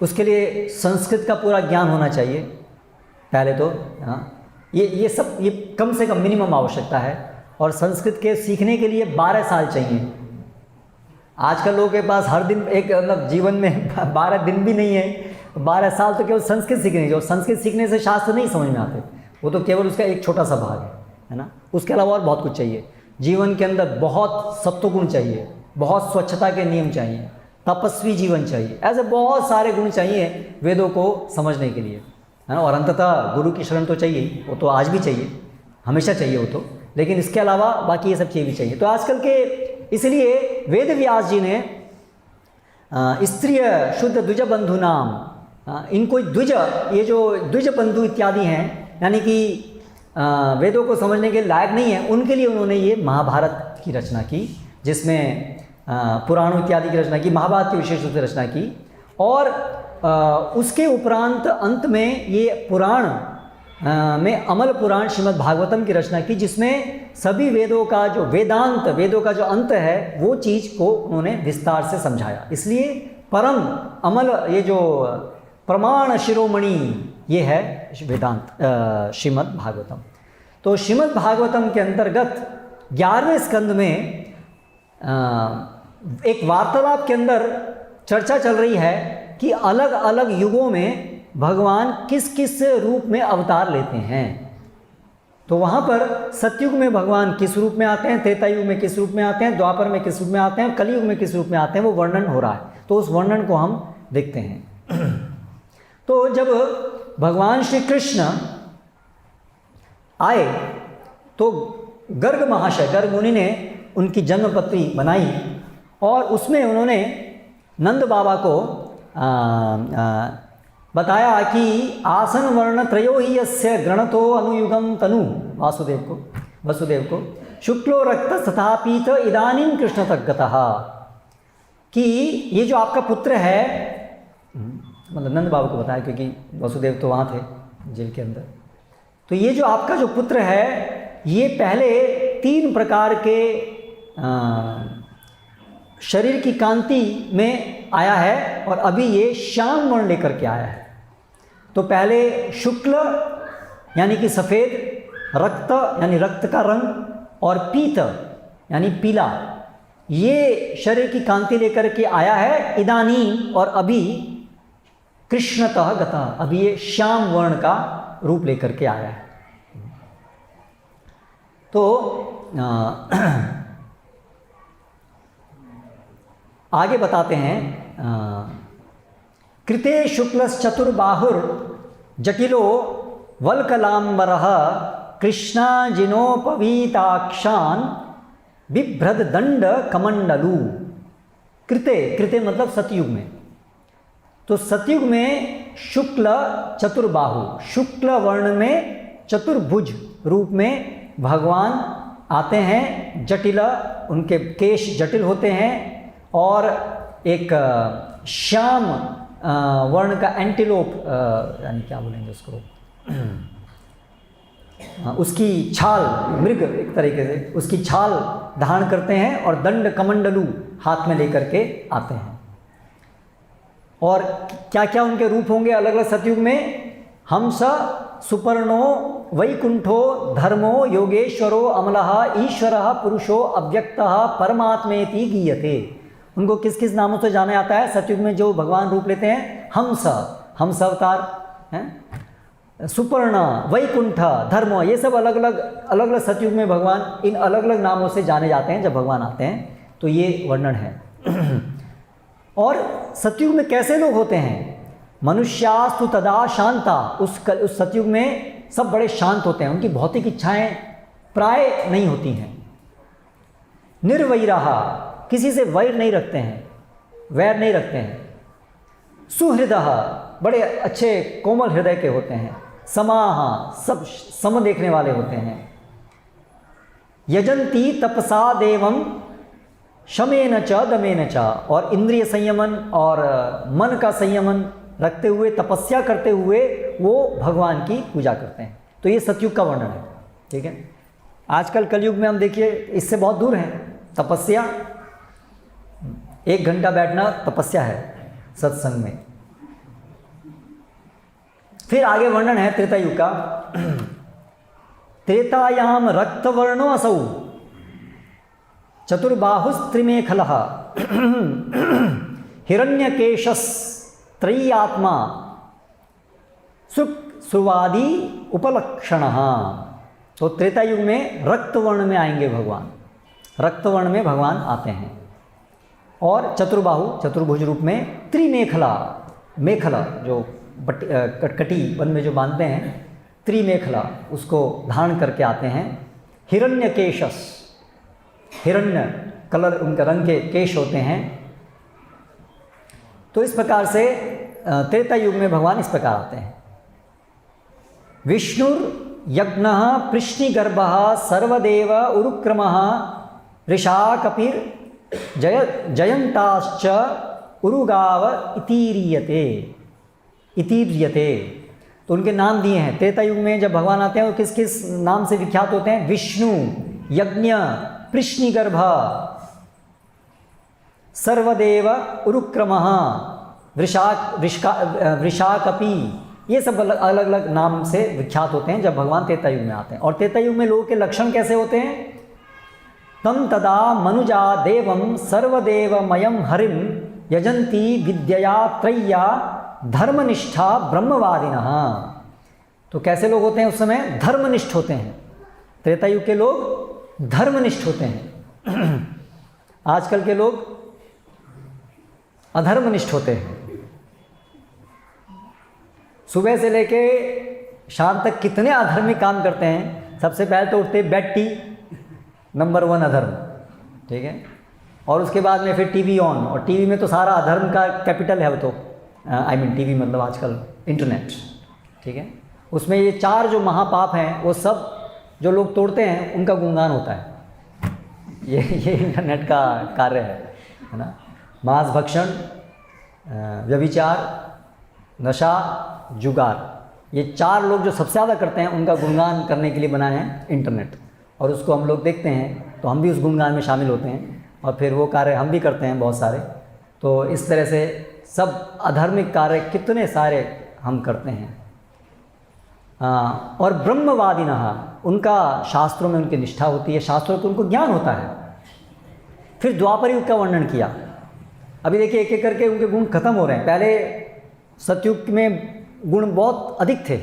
उसके लिए संस्कृत का पूरा ज्ञान होना चाहिए पहले तो। हाँ, ये सब ये कम से कम मिनिमम आवश्यकता है। और संस्कृत के सीखने के लिए 12 साल चाहिए। आजकल लोगों के पास हर दिन एक मतलब जीवन में 12 दिन भी नहीं है, 12 साल तो केवल संस्कृत सीखने की। और संस्कृत सीखने से शास्त्र नहीं समझ में आते, वो तो केवल उसका एक छोटा सा भाग है ना। उसके अलावा और बहुत कुछ चाहिए। जीवन के अंदर बहुत सत्वगुण चाहिए, बहुत स्वच्छता के नियम चाहिए, तपस्वी जीवन चाहिए, ऐसे बहुत सारे गुण चाहिए वेदों को समझने के लिए, है ना। और अंततः गुरु की शरण तो चाहिए, वो तो आज भी चाहिए, हमेशा चाहिए वो तो। लेकिन इसके अलावा बाकी ये सब चीज़ भी चाहिए। तो आजकल के इसलिए वेद व्यास जी ने स्त्रीय शुद्ध द्विज बंधु नाम, इनको द्विज, ये जो द्विज बंधु इत्यादि हैं यानी कि वेदों को समझने के लायक नहीं है, उनके लिए उन्होंने ये महाभारत की रचना की, जिसमें पुराणों इत्यादि की रचना की, महाभारत की विशेष रूप से रचना की। और उसके उपरांत अंत में ये पुराण में अमल पुराण श्रीमद् भागवतम की रचना की, जिसमें सभी वेदों का जो वेदांत, वेदों का जो अंत है वो चीज़ को उन्होंने विस्तार से समझाया। इसलिए परम अमल, ये जो प्रमाण शिरोमणि ये है वेदांत श्रीमद् भागवतम। तो श्रीमद् भागवतम के अंतर्गत 11वें स्कंद में एक वार्तालाप के अंदर चर्चा चल रही है कि अलग अलग युगों में भगवान किस किस रूप में अवतार लेते हैं। तो वहाँ पर सतयुग में भगवान किस रूप में आते हैं, त्रेता युग में किस रूप में आते हैं, द्वापर में किस रूप में आते हैं, कलयुग में किस रूप में आते हैं, वो वर्णन हो रहा है। तो उस वर्णन को हम देखते हैं। तो जब भगवान श्री कृष्ण आए तो गर्ग महाशय, गर्ग मुनि ने उनकी जन्मपत्री बनाई और उसमें उन्होंने नंद बाबा को बताया कि आसन वर्ण त्रयो ही यस्य गणतो अनुयुगम तनु, वसुदेव को शुक्लो रक्त तथा पीत इदानीं कृष्ण तद्गतः, कि ये जो आपका पुत्र है, मतलब नंद बाबा को बताया क्योंकि वसुदेव तो वहाँ थे जेल के अंदर। तो ये जो आपका जो पुत्र है ये पहले 3 प्रकार के शरीर की कांति में आया है और अभी ये श्याम वर्ण लेकर के आया है। तो पहले शुक्ल यानी कि सफ़ेद, रक्त यानी रक्त का रंग, और पीत यानी पीला, ये शरीर की कांति लेकर के आया है। इदानीं और अभी कृष्णतः गता, अभी ये श्याम वर्ण का रूप लेकर के आया है। तो आगे बताते हैं, कृते शुक्लश्चतुर्बाहुर जटिलो वल्कलाम्बरः कृष्णाजिनोपवीताक्षान् बिभ्रद दंड कमंडलू। कृते मतलब सतयुग में। तो सतयुग में शुक्ल चतुर्बाहु, शुक्ल वर्ण में चतुर्भुज रूप में भगवान आते हैं। जटिल, उनके केश जटिल होते हैं और एक श्याम वर्ण का एंटीलोप, यानी क्या बोलेंगे उसको, उसकी छाल, मृग एक तरीके से उसकी छाल धारण करते हैं और दंड कमंडलू हाथ में लेकर के आते हैं। और क्या क्या उनके रूप होंगे अलग अलग सतयुग में? हंस, सुपर्णो, वैकुंठो, धर्मो, योगेश्वरो, अमलः, ईश्वरः, पुरुषो, अव्यक्तः, परमात्मेति गीयते। उनको किस किस नामों से जाना जाता है सतयुग में जो भगवान रूप लेते हैं? हंस, हंस अवतार हैं, सुपर्णा, वैकुंठ, धर्म, ये सब अलग अलग सतयुग में भगवान इन अलग अलग नामों से जाने जाते हैं जब भगवान आते हैं, तो ये वर्णन है। और सतयुग में कैसे लोग होते हैं? मनुष्यास्तु तदा शांता, उस सतयुग में सब बड़े शांत होते हैं, उनकी भौतिक इच्छाएं प्राय नहीं होती हैं। निर्वैराहा, किसी से वैर नहीं रखते हैं, वैर नहीं रखते हैं। सुहृदः, बड़े अच्छे कोमल हृदय के होते हैं। समाहा, सब सम देखने वाले होते हैं। यजंती तपसा देवम शमेन च दमेन च, और इंद्रिय संयमन और मन का संयमन रखते हुए, तपस्या करते हुए वो भगवान की पूजा करते हैं। तो ये सतयुग का वर्णन है, ठीक है। आजकल कलयुग में हम देखिए इससे बहुत दूर हैं। तपस्या, 1 घंटा बैठना तपस्या है सत्संग में। फिर आगे वर्णन है त्रेता युग का। त्रेतायाम रक्तवर्णो असौ चतुर्बाहुस्त्रिमेखलः हिरण्यकेशस त्रय्यात्मा सुवादी उपलक्षणः। तो त्रेता युग में रक्तवर्ण में आएंगे भगवान, रक्तवर्ण में भगवान आते हैं। और चतुर्बाहु, चतुर्भुज रूप में, त्रिमेखला, मेखला जो कटकटी वन में जो बांधते हैं, त्रिमेखला, उसको धारण करके आते हैं। हिरण्यकेशस, हिरण्य कलर उनका रंग के केश होते हैं। तो इस प्रकार से त्रेता युग में भगवान इस प्रकार आते हैं। विष्णुर्यज्ञः पृश्निगर्भः सर्वदेव उरुक्रमः ऋषाकपिर जयंताश्च उरुगाव इतीर्यते। तो उनके नाम दिए हैं। त्रेता युग में जब भगवान आते हैं वो किस किस नाम से विख्यात होते हैं? विष्णु, यज्ञ, पृश्निगर्भ, सर्वदेव उरुक्रमः, वृषाकपि, ये सब अलग अलग नाम से विख्यात होते हैं जब भगवान त्रेता युग में आते हैं। और त्रेता युग में लोगों के लक्षण कैसे होते हैं? तम तदा मनुजा देवम सर्वदेवमयम हरिम यजंती विद्यया त्रय्या धर्मनिष्ठा ब्रह्मवादिनः। तो कैसे लोग होते हैं उस समय? धर्मनिष्ठ होते हैं। त्रेता युग के लोग धर्मनिष्ठ होते हैं। आजकल के लोग अधर्मनिष्ठ होते हैं। सुबह से लेके शाम तक कितने अधर्मिक काम करते हैं। सबसे पहले तो उठते बेड टी, नंबर 1 अधर्म, ठीक है। और उसके बाद में फिर टीवी ऑन, और टीवी में तो सारा अधर्म का कैपिटल है वो तो, आई मीन टीवी मतलब आजकल इंटरनेट, ठीक है। उसमें ये 4 जो महापाप हैं वो सब जो लोग तोड़ते हैं उनका गुणगान होता है। ये इंटरनेट का कार्य है ना। मांस भक्षण, व्यभिचार, नशा, जुगार, ये 4 लोग जो सबसे ज़्यादा करते हैं उनका गुणगान करने के लिए बनाए हैं इंटरनेट। और उसको हम लोग देखते हैं तो हम भी उस गुणगान में शामिल होते हैं, और फिर वो कार्य हम भी करते हैं बहुत सारे। तो इस तरह से सब अधार्मिक कार्य कितने सारे हम करते हैं। और ब्रह्मवादिनः, उनका शास्त्रों में उनकी निष्ठा होती है, शास्त्रों को उनको ज्ञान होता है। फिर द्वापर युग का वर्णन किया। अभी देखिए एक एक करके उनके गुण खत्म हो रहे हैं। पहले सतयुग में गुण बहुत अधिक थे,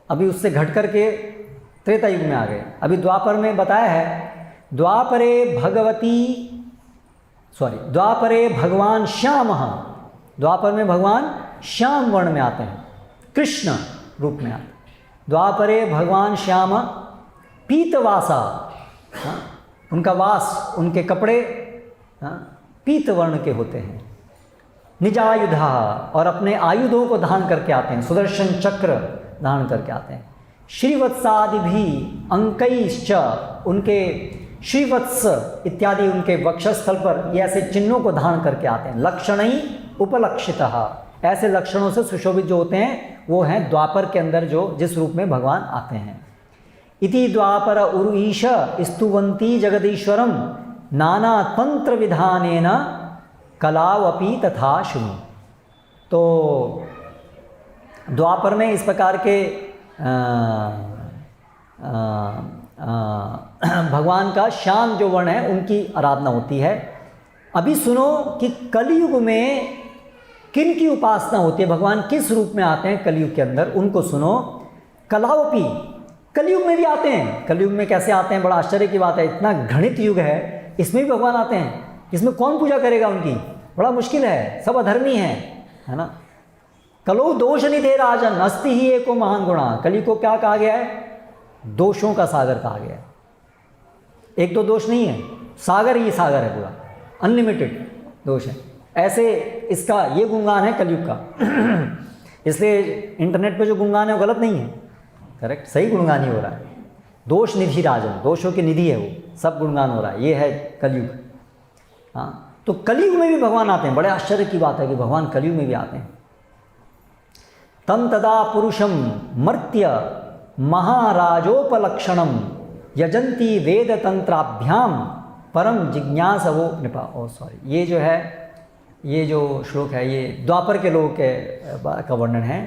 अभी उससे घट करके त्रेता युग में आ गए। अभी द्वापर में बताया है, द्वापरे भगवान श्यामः, द्वापर में भगवान श्याम वर्ण में आते हैं, कृष्ण रूप में आते हैं। द्वापरे भगवान श्याम पीतवासा, उनका वास, उनके कपड़े पीत वर्ण के होते हैं। निजायुधा, और अपने आयुधों को धारण करके आते हैं, सुदर्शन चक्र धारण करके आते हैं। श्रीवत्सादि भी अंकैश्च, उनके श्रीवत्स इत्यादि उनके वक्षस्थल पर ये ऐसे चिन्हों को धारण करके आते हैं। लक्षणैः उपलक्षितः, ऐसे लक्षणों से सुशोभित जो होते हैं वो हैं द्वापर के अंदर जो जिस रूप में भगवान आते हैं। इति द्वापर उरुईश स्तुवन्ति जगदीश्वरम नाना तंत्र विधानेन कलावपि तथा शुनु। तो द्वापर में इस प्रकार के भगवान का श्याम जो वर्ण है उनकी आराधना होती है। अभी सुनो कि कलयुग में किन की उपासना होती है, भगवान किस रूप में आते हैं कलयुग के अंदर, उनको सुनो। कलावपी, कलयुग में भी आते हैं। कलयुग में कैसे आते हैं, बड़ा आश्चर्य की बात है, इतना घृणित युग है, इसमें भी भगवान आते हैं। इसमें कौन पूजा करेगा उनकी, बड़ा मुश्किल है, सब अधर्मी है ना। कलो दोष निधे राजन अस्ति ही एको महान गुणा। कली को क्या कहा गया है, दोषों का सागर कहा गया है। एक दो दोष नहीं है, सागर ही सागर है, पूरा अनलिमिटेड दोष है। ऐसे इसका ये गुणगान है कलयुग का। इसलिए इंटरनेट पे जो गुणगान है वो गलत नहीं है, करेक्ट, सही गुणगान ही हो रहा है। दोष निधि राजन, दोषों की निधि है वो, सब गुणगान हो रहा है, ये है कलयुग। हाँ, तो कलयुग में भी भगवान आते हैं। बड़े आश्चर्य की बात है कि भगवान कलयुग में भी आते हैं। तम तदा पुरुषम मर्त्य महाराजोपलक्षणम यजंती वेद तंत्राभ्याम परम जिज्ञासवो निपा। ओ सॉरी, ये जो है, ये जो श्लोक है ये द्वापर के लोगों के का वर्णन है,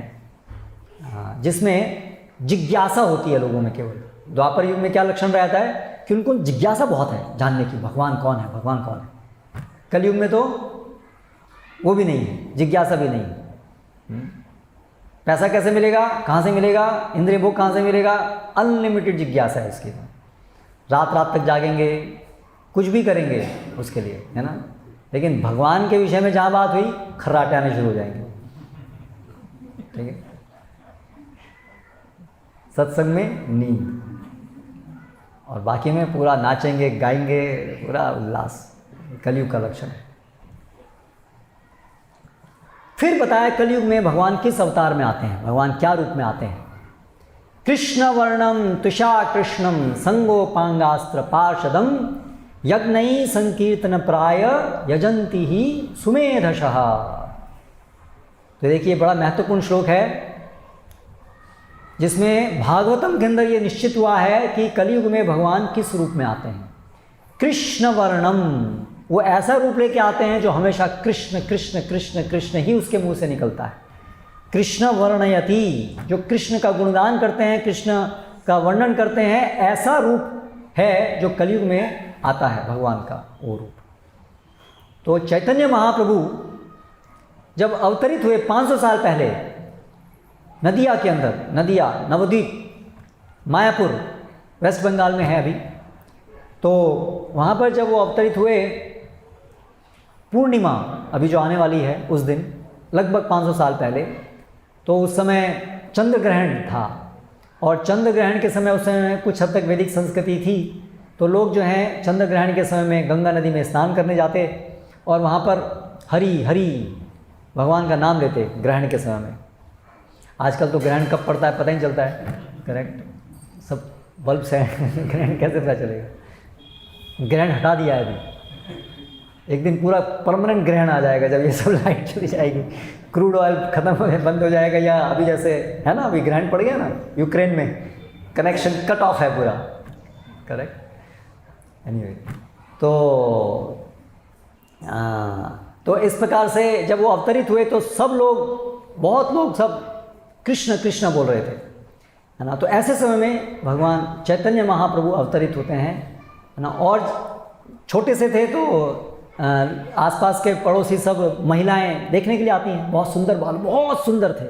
जिसमें जिज्ञासा होती है लोगों में। केवल द्वापर युग में क्या लक्षण रहता है कि उनको जिज्ञासा बहुत है जानने की, भगवान कौन है, भगवान कौन है। कलयुग में तो वो भी नहीं है, जिज्ञासा भी नहीं है। पैसा कैसे मिलेगा, कहाँ से मिलेगा, इंद्रिय भोग कहाँ से मिलेगा, अनलिमिटेड जिज्ञासा है इसकी। रात रात तक जागेंगे, कुछ भी करेंगे उसके लिए, है ना। लेकिन भगवान के विषय में जहाँ बात हुई, खर्राटे आने शुरू हो जाएंगे, ठीक है। सत्संग में नींद, और बाकी में पूरा नाचेंगे गाएंगे, पूरा उल्लास। कलयुग का लक्षण है। फिर बताया कलयुग में भगवान किस अवतार में आते हैं, भगवान क्या रूप में आते हैं। कृष्ण वर्णम तुषा कृष्णम संगोपांगास्त्र पार्षदम यज्ञ संकीर्तन प्राय यजंती ही सुमेधशः। तो देखिए बड़ा महत्वपूर्ण श्लोक है, जिसमें भागवतम के अंदर ये निश्चित हुआ है कि कलयुग में भगवान किस रूप में आते हैं। कृष्ण वर्णम, वो ऐसा रूप लेके आते हैं जो हमेशा कृष्ण कृष्ण कृष्ण कृष्ण ही उसके मुंह से निकलता है। कृष्ण वर्णयति, जो कृष्ण का गुणगान करते हैं, कृष्ण का वर्णन करते हैं, ऐसा रूप है जो कलयुग में आता है भगवान का वो रूप। तो चैतन्य महाप्रभु जब अवतरित हुए 500 साल पहले नदिया के अंदर, नदिया नवद्वीप मायापुर वेस्ट बंगाल में है अभी, तो वहाँ पर जब वो अवतरित हुए, पूर्णिमा अभी जो आने वाली है उस दिन, लगभग 500 साल पहले, तो उस समय चंद्र ग्रहण था। और चंद्र ग्रहण के समय उस समय कुछ हद तक वैदिक संस्कृति थी, तो लोग जो हैं चंद्र ग्रहण के समय में गंगा नदी में स्नान करने जाते और वहाँ पर हरि हरि भगवान का नाम लेते ग्रहण के समय में। आजकल तो ग्रहण कब पड़ता है पता ही चलता है, करेक्ट, सब बल्ब से ग्रहण कैसे पता चलेगा। ग्रहण हटा दिया है अभी, एक दिन पूरा परमानेंट ग्रहण आ जाएगा जब ये सब लाइट चली जाएगी, क्रूड ऑयल खत्म बंद हो जाएगा। या अभी जैसे है ना, अभी ग्रहण पड़ गया ना यूक्रेन में, कनेक्शन कट ऑफ है पूरा, करेक्ट। एनीवे, तो इस प्रकार से जब वो अवतरित हुए तो सब लोग, बहुत लोग सब कृष्ण कृष्ण बोल रहे थे, है ना। तो ऐसे समय में भगवान चैतन्य महाप्रभु अवतरित होते हैं, है ना। और छोटे से थे तो आसपास के पड़ोसी सब महिलाएं देखने के लिए आती हैं, बहुत सुंदर बाल, बहुत सुंदर थे,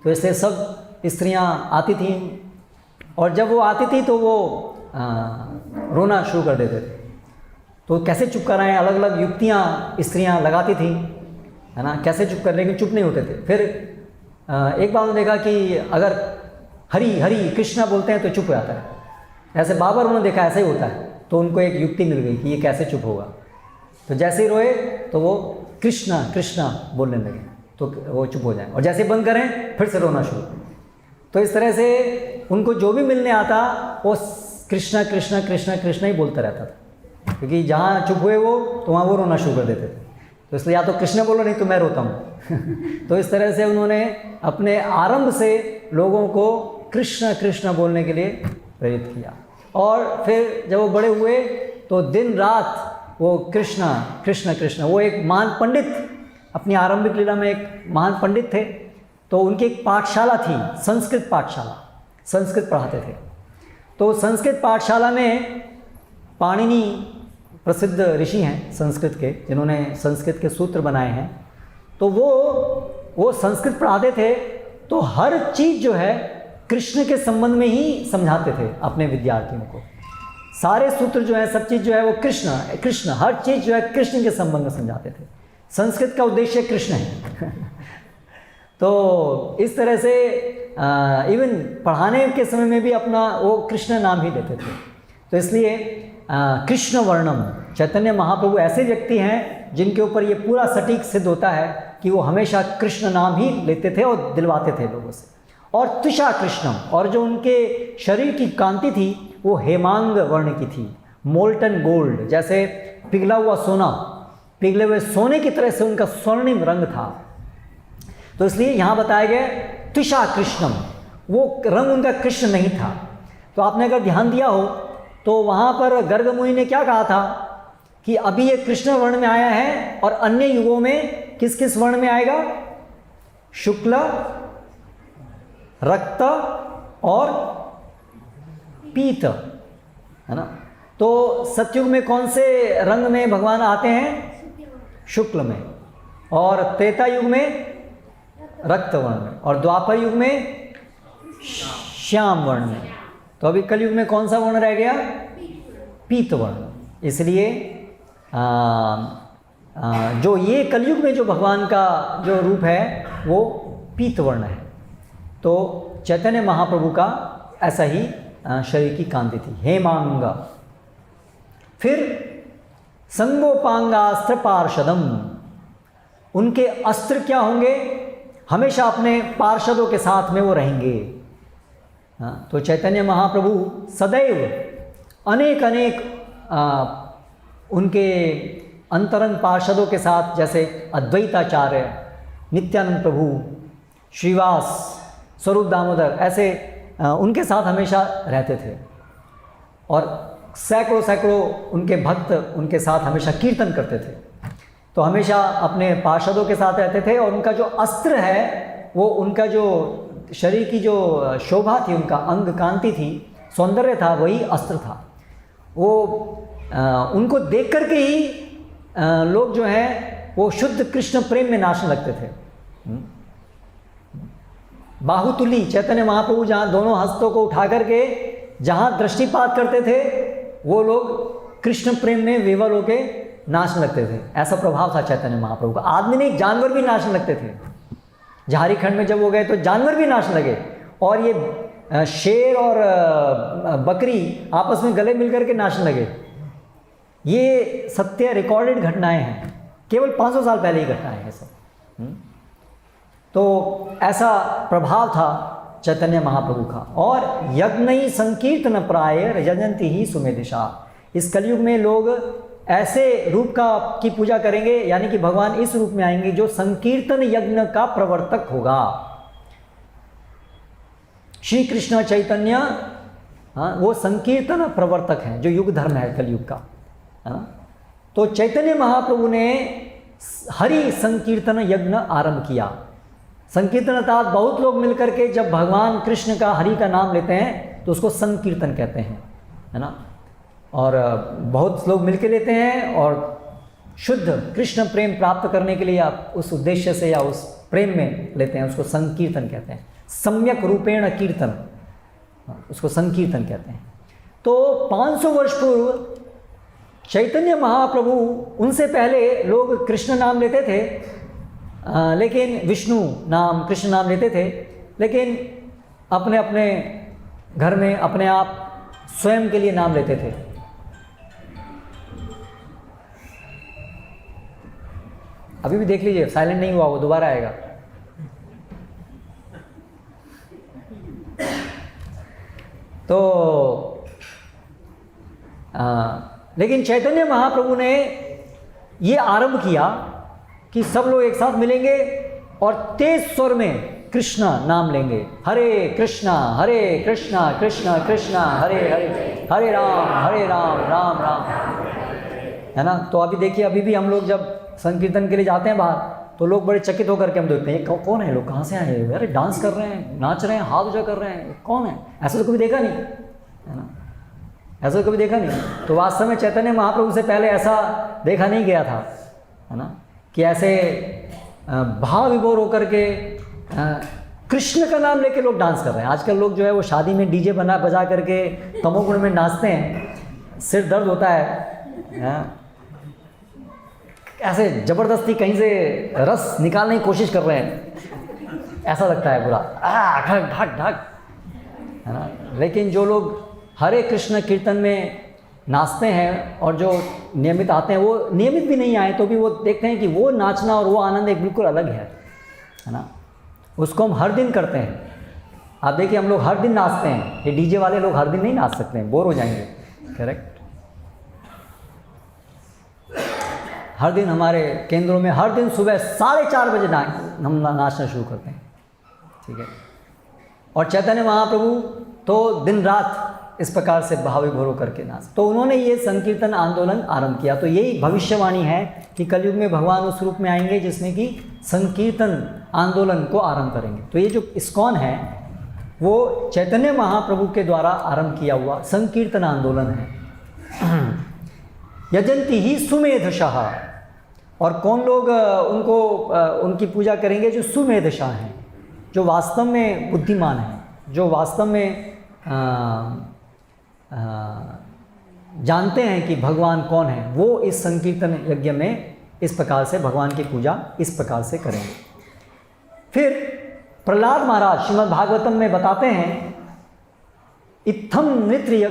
तो इससे सब स्त्रियां आती थीं। और जब वो आती थी तो वो रोना शुरू कर देते थे। तो कैसे चुप कराएं, अलग अलग युक्तियाँ स्त्रियाँ लगाती थीं, है ना, कैसे चुप कर, लेकिन चुप नहीं होते थे। फिर एक बार उन्होंने देखा कि अगर हरि हरि कृष्णा बोलते हैं तो चुप हो जाता है। ऐसे बाबर उन्होंने देखा ऐसा ही होता है, तो उनको एक युक्ति मिल गई कि ये कैसे चुप होगा। तो जैसे ही रोए तो वो कृष्णा कृष्णा बोलने लगे तो वो चुप हो जाए, और जैसे बंद करें फिर से रोना शुरू। तो इस तरह से उनको जो भी मिलने आता वो कृष्णा कृष्णा कृष्णा कृष्णा ही बोलता रहता था, क्योंकि जहाँ चुप हुए वो तो वहाँ वो रोना शुरू कर देते थे। तो इसलिए या तो कृष्ण बोलो नहीं तो मैं रोता हूँ। तो इस तरह से उन्होंने अपने आरंभ से लोगों को कृष्ण कृष्ण बोलने के लिए प्रेरित किया। और फिर जब वो बड़े हुए तो दिन रात वो कृष्णा कृष्ण कृष्ण, वो एक महान पंडित, अपनी आरंभिक लीला में एक महान पंडित थे। तो उनकी एक पाठशाला थी, संस्कृत पाठशाला, संस्कृत पढ़ाते थे। तो संस्कृत पाठशाला में पाणिनि प्रसिद्ध ऋषि हैं संस्कृत के, जिन्होंने संस्कृत के सूत्र बनाए हैं। तो वो संस्कृत पढ़ाते थे, तो हर चीज़ जो है कृष्ण के संबंध में ही समझाते थे अपने विद्यार्थियों को। सारे सूत्र जो है, सब चीज़ जो है वो कृष्ण, हर चीज़ जो है कृष्ण के संबंध में समझाते थे। संस्कृत का उद्देश्य कृष्ण है। तो इस तरह से इवन पढ़ाने के समय में भी अपना वो कृष्ण नाम ही लेते थे। तो इसलिए कृष्ण वर्णम, चैतन्य महाप्रभु ऐसे व्यक्ति हैं जिनके ऊपर ये पूरा सटीक सिद्ध होता है कि वो हमेशा कृष्ण नाम ही लेते थे और दिलवाते थे लोगों से। और तुषा कृष्णम, और जो उनके शरीर की कांति थी वो हेमांग वर्ण की थी, मोल्टन गोल्ड, जैसे पिघला हुआ सोना, पिघले हुए सोने की तरह से उनका स्वर्णिम रंग था। तो इसलिए यहाँ बताया गया तुषा कृष्णम, वो रंग उनका कृष्ण नहीं था। तो आपने अगर ध्यान दिया हो तो वहाँ पर गर्ग मुनि ने क्या कहा था कि अभी ये कृष्ण वर्ण में आया है और अन्य युगों में किस किस वर्ण में आएगा? शुक्ल, रक्त और पीत, है ना। तो सतयुग में कौन से रंग में भगवान आते हैं? शुक्ल में। और त्रेता युग में रक्त वर्ण में, और द्वापर युग में श्याम वर्ण में। तो अभी कलयुग में कौन सा वर्ण रह गया? पीत वर्ण। इसलिए जो ये कलयुग में जो भगवान का जो रूप है वो पीत वर्ण है। तो चैतन्य महाप्रभु का ऐसा ही शरीर की कांति थी, हेमांग। फिर संगोपांगास्त्र पार्षदम, उनके अस्त्र क्या होंगे? हमेशा अपने पार्षदों के साथ में वो रहेंगे। तो चैतन्य महाप्रभु सदैव अनेक उनके अंतरंग पार्षदों के साथ, जैसे अद्वैताचार्य, नित्यानंद प्रभु, श्रीवास, स्वरूप दामोदर, ऐसे उनके साथ हमेशा रहते थे। और सैकड़ों उनके भक्त उनके साथ हमेशा कीर्तन करते थे। तो हमेशा अपने पार्षदों के साथ रहते थे। और उनका जो अस्त्र है वो उनका जो शरीर की जो शोभा थी, उनका अंग कांति थी, सौंदर्य था, वही अस्त्र था। वो उनको देख कर के ही लोग जो हैं वो शुद्ध कृष्ण प्रेम में नाचने लगते थे। बाहुतुली, चैतन्य महाप्रभु जहाँ दोनों हस्तों को उठा करके जहाँ दृष्टिपात करते थे वो लोग कृष्ण प्रेम में विवल होके नाचने लगते थे। ऐसा प्रभाव था चैतन्य महाप्रभु का। आदमी नहीं, जानवर भी नाचने लगते थे। झारखंड में जब वो गए तो जानवर भी नाचने लगे। और ये शेर और बकरी आपस में गले मिलकर के नाचने लगे। ये सत्य रिकॉर्डेड घटनाएं हैं, केवल 500 साल पहले ही घटनाएं हैं सब। तो ऐसा प्रभाव था चैतन्य महाप्रभु का। और यज्ञ संकीर्तन प्राय यजंती ही सुमेधिशा, इस कलयुग में लोग ऐसे रूप की पूजा करेंगे, यानी कि भगवान इस रूप में आएंगे जो संकीर्तन यज्ञ का प्रवर्तक होगा। श्री कृष्ण चैतन्य वो संकीर्तन प्रवर्तक हैं, जो युग धर्म है कलयुग का, है ना। तो चैतन्य महाप्रभु ने हरि संकीर्तन यज्ञ आरंभ किया। संकीर्तन अर्थात बहुत लोग मिलकर के जब भगवान कृष्ण का, हरि का नाम लेते हैं तो उसको संकीर्तन कहते हैं, है ना। और बहुत लोग मिलके लेते हैं और शुद्ध कृष्ण प्रेम प्राप्त करने के लिए आप उस उद्देश्य से या उस प्रेम में लेते हैं, उसको संकीर्तन कहते हैं। सम्यक रूपेण कीर्तन, उसको संकीर्तन कहते हैं। तो 500 वर्ष पूर्व चैतन्य महाप्रभु, उनसे पहले लोग कृष्ण नाम लेते थे, लेकिन विष्णु नाम, कृष्ण नाम लेते थे, लेकिन अपने अपने घर में अपने आप स्वयं के लिए नाम लेते थे। अभी भी देख लीजिए, साइलेंट नहीं हुआ, वो दोबारा आएगा। तो लेकिन चैतन्य महाप्रभु ने ये आरंभ किया कि सब लोग एक साथ मिलेंगे और तेज स्वर में कृष्ण नाम लेंगे। हरे कृष्णा कृष्णा कृष्णा हरे हरे, हरे राम राम राम, है ना। तो अभी देखिए, अभी भी हम लोग जब संकीर्तन के लिए जाते हैं बाहर तो लोग बड़े चकित होकर के हम देखते हैं, कौन है लोग, कहाँ से आए हैं, अरे डांस कर रहे हैं, नाच रहे हैं, हाथ ऊंचा कर रहे हैं, कौन है? ऐसा तो कभी देखा नहीं, है ना, ऐसा तो कभी देखा नहीं। तो वास्तव में चैतन्य महाप्रभु से पहले ऐसा देखा नहीं गया था, है ना, कि ऐसे भाव विभोर होकर के कृष्ण का नाम लेके लोग डांस कर रहे हैं। आजकल लोग जो है वो शादी में डीजे बजा करके तमोगुण में नाचते हैं, सिर दर्द होता है, हाँ? ऐसे ज़बरदस्ती कहीं से रस निकालने की कोशिश कर रहे हैं, ऐसा लगता है पूरा ढक ढक ढक, है ना। लेकिन जो लोग हरे कृष्ण कीर्तन में नाचते हैं और जो नियमित आते हैं, वो नियमित भी नहीं आए तो भी वो देखते हैं कि वो नाचना और वो आनंद एक बिल्कुल अलग है ना। उसको हम हर दिन करते हैं। आप देखिए हम लोग हर दिन नाचते हैं, ये डीजे वाले लोग हर दिन नहीं नाच सकते हैं, बोर हो जाएंगे। करेक्ट। हर दिन हमारे केंद्रों में हर दिन सुबह 4:30 बजे हम नाचना शुरू करते हैं, ठीक है। और चैतन्य महाप्रभु तो दिन रात इस प्रकार से भाव विभोर हो करके नाच, तो उन्होंने ये संकीर्तन आंदोलन आरंभ किया। तो यही भविष्यवाणी है कि कलयुग में भगवान उस रूप में आएंगे जिसमें कि संकीर्तन आंदोलन को आरंभ करेंगे। तो ये जो इस्कॉन है वो चैतन्य महाप्रभु के द्वारा आरंभ किया हुआ संकीर्तन आंदोलन है। यजंती ही सुमेधशाह, और कौन लोग उनकी पूजा करेंगे? जो सुमेधशाह हैं, जो वास्तव में बुद्धिमान हैं, जो वास्तव में जानते हैं कि भगवान कौन है, वो इस संकीर्तन यज्ञ में इस प्रकार से भगवान की पूजा इस प्रकार से करेंगे। फिर प्रहलाद महाराज श्रीमद् भागवतम में बताते हैं, इत्थम नृत्य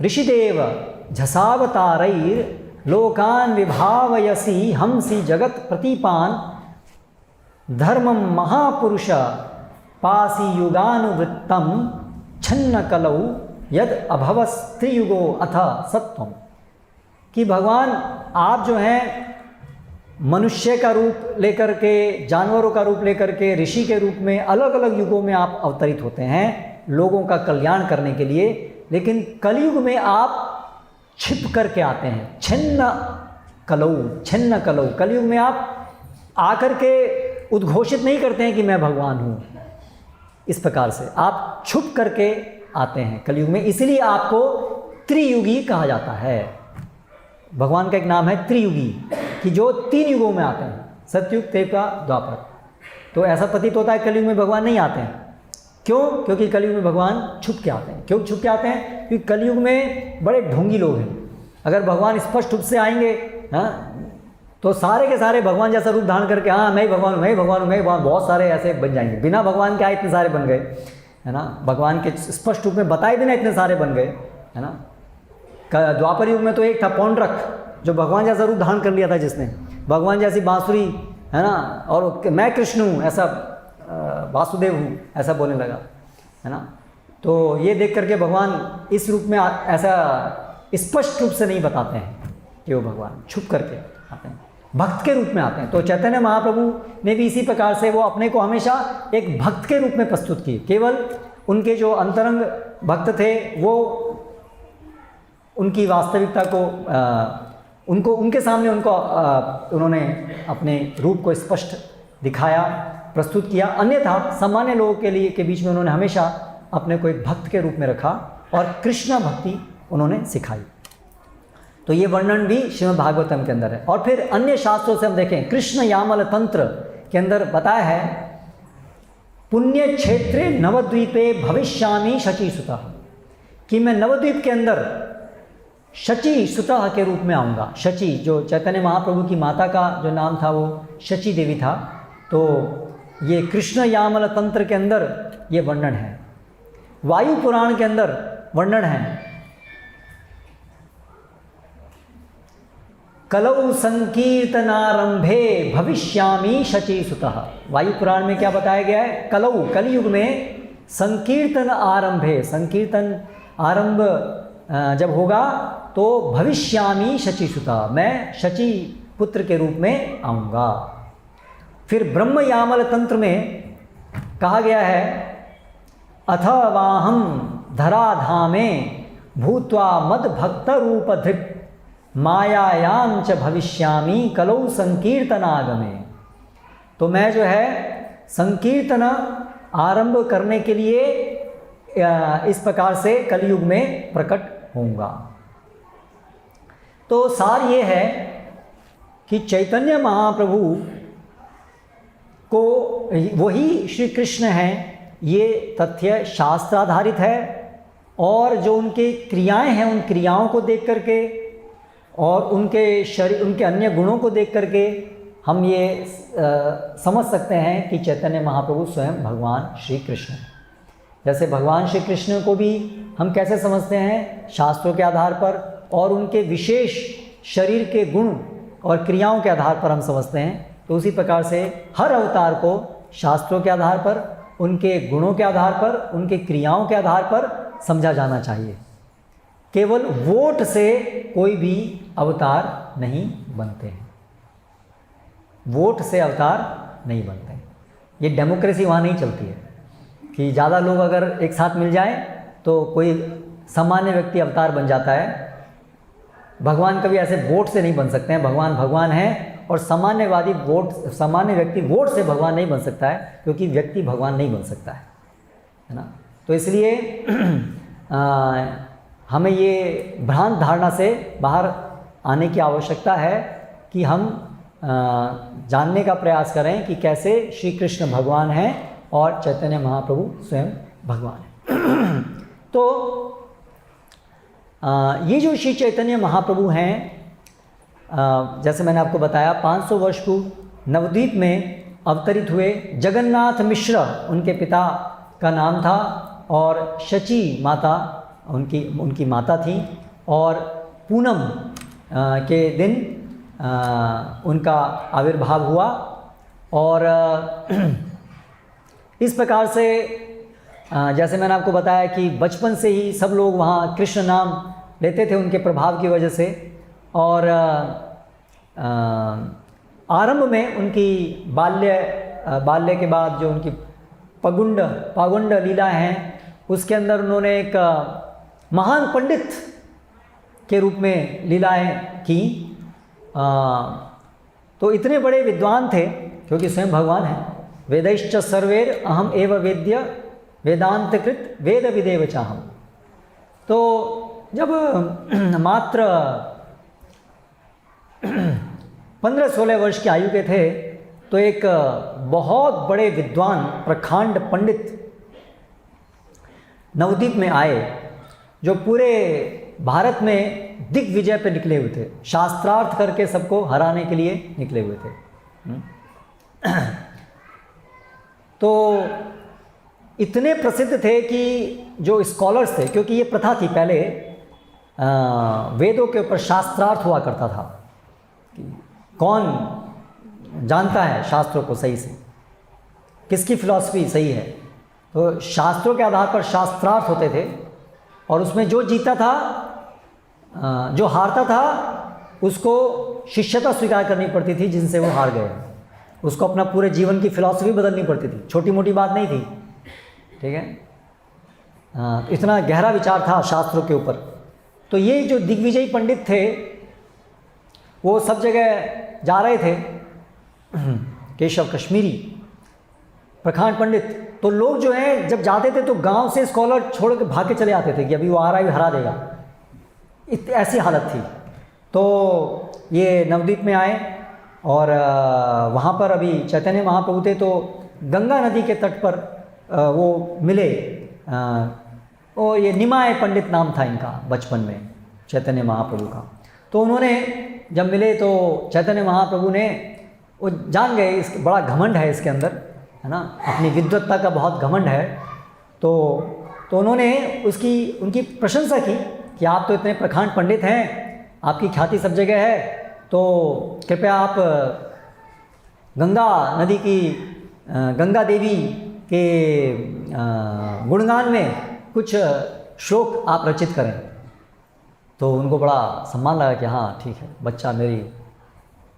ऋषिदेव झसावतारैर लोकान विभावयसी हमसी जगत प्रतीपान धर्मम महापुरुष पासी युगानुवृत्तम छन्न कलौ यद अभवस्त्रियुगो अथ सत्वम। कि भगवान आप जो हैं मनुष्य का रूप लेकर के, जानवरों का रूप लेकर के, ऋषि के रूप में अलग अलग युगों में आप अवतरित होते हैं लोगों का कल्याण करने के लिए, लेकिन कलयुग में आप छिप करके आते हैं। छिन्न कलौ, कलयुग में आप आकर के उद्घोषित नहीं करते हैं कि मैं भगवान हूँ, इस प्रकार से आप छुप करके आते हैं कलयुग में, इसलिए आपको त्रियुगी कहा जाता है। भगवान का एक नाम है त्रियुगी, कि जो 3 युगों में आते हैं, सतयुग, त्रेता, द्वापर। तो ऐसा प्रतीत होता है कलयुग में भगवान नहीं आते हैं। क्यों? क्योंकि कलयुग में भगवान छुप के आते हैं। क्यों छुप के आते हैं? क्योंकि कलयुग में बड़े ढोंगी लोग हैं। अगर भगवान स्पष्ट रूप से आएंगे, हाँ, तो सारे के सारे भगवान जैसा रूप धारण करके, हाँ मैं ही भगवान हूँ, मैं ही भगवान हूँ, मैं ही भगवान, बहुत सारे ऐसे बन जाएंगे। बिना भगवान के आए इतने सारे बन गए, है ना। भगवान के स्पष्ट रूप में बताए बिना इतने सारे बन गए, है ना। द्वापर युग में तो एक था पौंड्रक, जो भगवान जैसा रूप धारण कर लिया था, जिसने भगवान जैसी बांसुरी, है ना, और मैं कृष्ण हूँ ऐसा, वासुदेव हूँ ऐसा बोलने लगा, है ना। तो ये देख करके भगवान इस रूप में ऐसा स्पष्ट रूप से नहीं बताते हैं कि वो भगवान, छुप करके आते हैं, भक्त के रूप में आते हैं। तो चैतन्य महाप्रभु ने भी इसी प्रकार से वो अपने को हमेशा एक भक्त के रूप में प्रस्तुत किए। केवल उनके जो अंतरंग भक्त थे वो उनकी वास्तविकता को उनके सामने उन्होंने अपने रूप को स्पष्ट दिखाया, प्रस्तुत किया। अन्यथा सामान्य लोगों के बीच में उन्होंने हमेशा अपने को एक भक्त के रूप में रखा और कृष्ण भक्ति उन्होंने सिखाई। तो ये वर्णन भी श्रीमद् भागवतम के अंदर है। और फिर अन्य शास्त्रों से हम देखें, कृष्ण यामल तंत्र के अंदर बताया है, पुण्य क्षेत्रे नवद्वीपे भविष्यामि शची सुतः, कि मैं नवद्वीप के अंदर शची सुतः के रूप में आऊँगा। शची जो चैतन्य महाप्रभु की माता का जो नाम था वो शची देवी था। तो ये कृष्ण यामल तंत्र के अंदर ये वर्णन है। वायु पुराण के अंदर वर्णन है, कलौ संकीर्तनारंभे भविष्यामि शची सुतः। वायु पुराण में क्या बताया गया है? कलौ, कलयुग में संकीर्तन आरंभे, संकीर्तन आरंभ जब होगा तो भविष्यामि शची सुतः, मैं शची पुत्र के रूप में आऊँगा। फिर ब्रह्म यामल तंत्र में कहा गया है, अथवाहम धराधामे भूत्वा मद भक्त रूप धृक् मायायाम च भविष्यामि कलौ संकीर्तनागमे। तो मैं जो है संकीर्तन आरंभ करने के लिए इस प्रकार से कलयुग में प्रकट होऊंगा। तो सार ये है कि चैतन्य महाप्रभु को वही श्री कृष्ण हैं, ये तथ्य शास्त्र आधारित है। और जो उनकी क्रियाएं हैं, उन क्रियाओं को देख करके और उनके शरीर, उनके अन्य गुणों को देख करके हम ये समझ सकते हैं कि चैतन्य महाप्रभु स्वयं भगवान श्री कृष्ण हैं। जैसे भगवान श्री कृष्ण को भी हम कैसे समझते हैं, शास्त्रों के आधार पर और उनके विशेष शरीर के गुण और क्रियाओं के आधार पर हम समझते हैं। तो उसी प्रकार से हर अवतार को शास्त्रों के आधार पर, उनके गुणों के आधार पर, उनके क्रियाओं के आधार पर समझा जाना चाहिए। केवल वोट से कोई भी अवतार नहीं बनते हैं, वोट से अवतार नहीं बनते हैं। ये डेमोक्रेसी वहाँ नहीं चलती है कि ज़्यादा लोग अगर एक साथ मिल जाएं तो कोई सामान्य व्यक्ति अवतार बन जाता है। भगवान कभी ऐसे वोट से नहीं बन सकते हैं। भगवान भगवान है और सामान्यवादी वोट, सामान्य व्यक्ति वोट से भगवान नहीं बन सकता है, क्योंकि व्यक्ति भगवान नहीं बन सकता है ना। तो इसलिए हमें ये भ्रांत धारणा से बाहर आने की आवश्यकता है कि हम जानने का प्रयास करें कि कैसे श्री कृष्ण भगवान हैं और चैतन्य महाप्रभु स्वयं भगवान हैं। तो ये जो श्री चैतन्य महाप्रभु हैं, जैसे मैंने आपको बताया 500 वर्ष पूर्व नवद्वीप में अवतरित हुए। जगन्नाथ मिश्र उनके पिता का नाम था और शची माता उनकी माता थी। और पूनम के दिन उनका आविर्भाव हुआ। और इस प्रकार से जैसे मैंने आपको बताया कि बचपन से ही सब लोग वहाँ कृष्ण नाम लेते थे उनके प्रभाव की वजह से। और आरंभ में उनकी बाल्य के बाद जो उनकी पागुंड लीला हैं, उसके अंदर उन्होंने एक महान पंडित के रूप में लीलाएं की। तो इतने बड़े विद्वान थे क्योंकि स्वयं भगवान हैं। वेदैश्च सर्वैर अहम एव वेद्य वेदांतकृत वेद विदेव चाहम। तो जब मात्र 15-16 वर्ष की आयु के थे तो एक बहुत बड़े विद्वान प्रखांड पंडित नवद्वीप में आए, जो पूरे भारत में दिग्विजय पे निकले हुए थे, शास्त्रार्थ करके सबको हराने के लिए निकले हुए थे। तो इतने प्रसिद्ध थे कि जो स्कॉलर्स थे, क्योंकि ये प्रथा थी पहले, वेदों के ऊपर शास्त्रार्थ हुआ करता था कि कौन जानता है शास्त्रों को सही से, किसकी फिलॉसफी सही है। तो शास्त्रों के आधार पर शास्त्रार्थ होते थे और उसमें जो जीता था, जो हारता था, उसको शिष्यता स्वीकार करनी पड़ती थी जिनसे वो हार गए। उसको अपना पूरे जीवन की फिलॉसफी बदलनी पड़ती थी, छोटी मोटी बात नहीं थी, ठीक है। इतना गहरा विचार था शास्त्रों के ऊपर। तो ये जो दिग्विजयी पंडित थे वो सब जगह जा रहे थे, केशव कश्मीरी प्रखांड पंडित। तो लोग जो हैं जब जाते थे तो गांव से स्कॉलर छोड़ के भाग के चले आते थे कि अभी वो आ रहा है, हरा देगा। ऐसी हालत थी। तो ये नवद्वीप में आए और वहाँ पर अभी चैतन्य महाप्रभु थे। तो गंगा नदी के तट पर वो मिले। और ये निमाय पंडित नाम था इनका बचपन में, चैतन्य महाप्रभु का। तो उन्होंने जब मिले तो चैतन्य महाप्रभु ने, वो जान गए इस बड़ा घमंड है इसके अंदर, है ना, अपनी विद्वत्ता का बहुत घमंड है। तो उन्होंने उनकी प्रशंसा की कि आप तो इतने प्रखांड पंडित हैं, आपकी ख्याति सब जगह है, तो कृपया आप गंगा नदी की, गंगा देवी के गुणगान में कुछ श्लोक आप रचित करें। तो उनको बड़ा सम्मान लगा कि हाँ ठीक है, बच्चा मेरी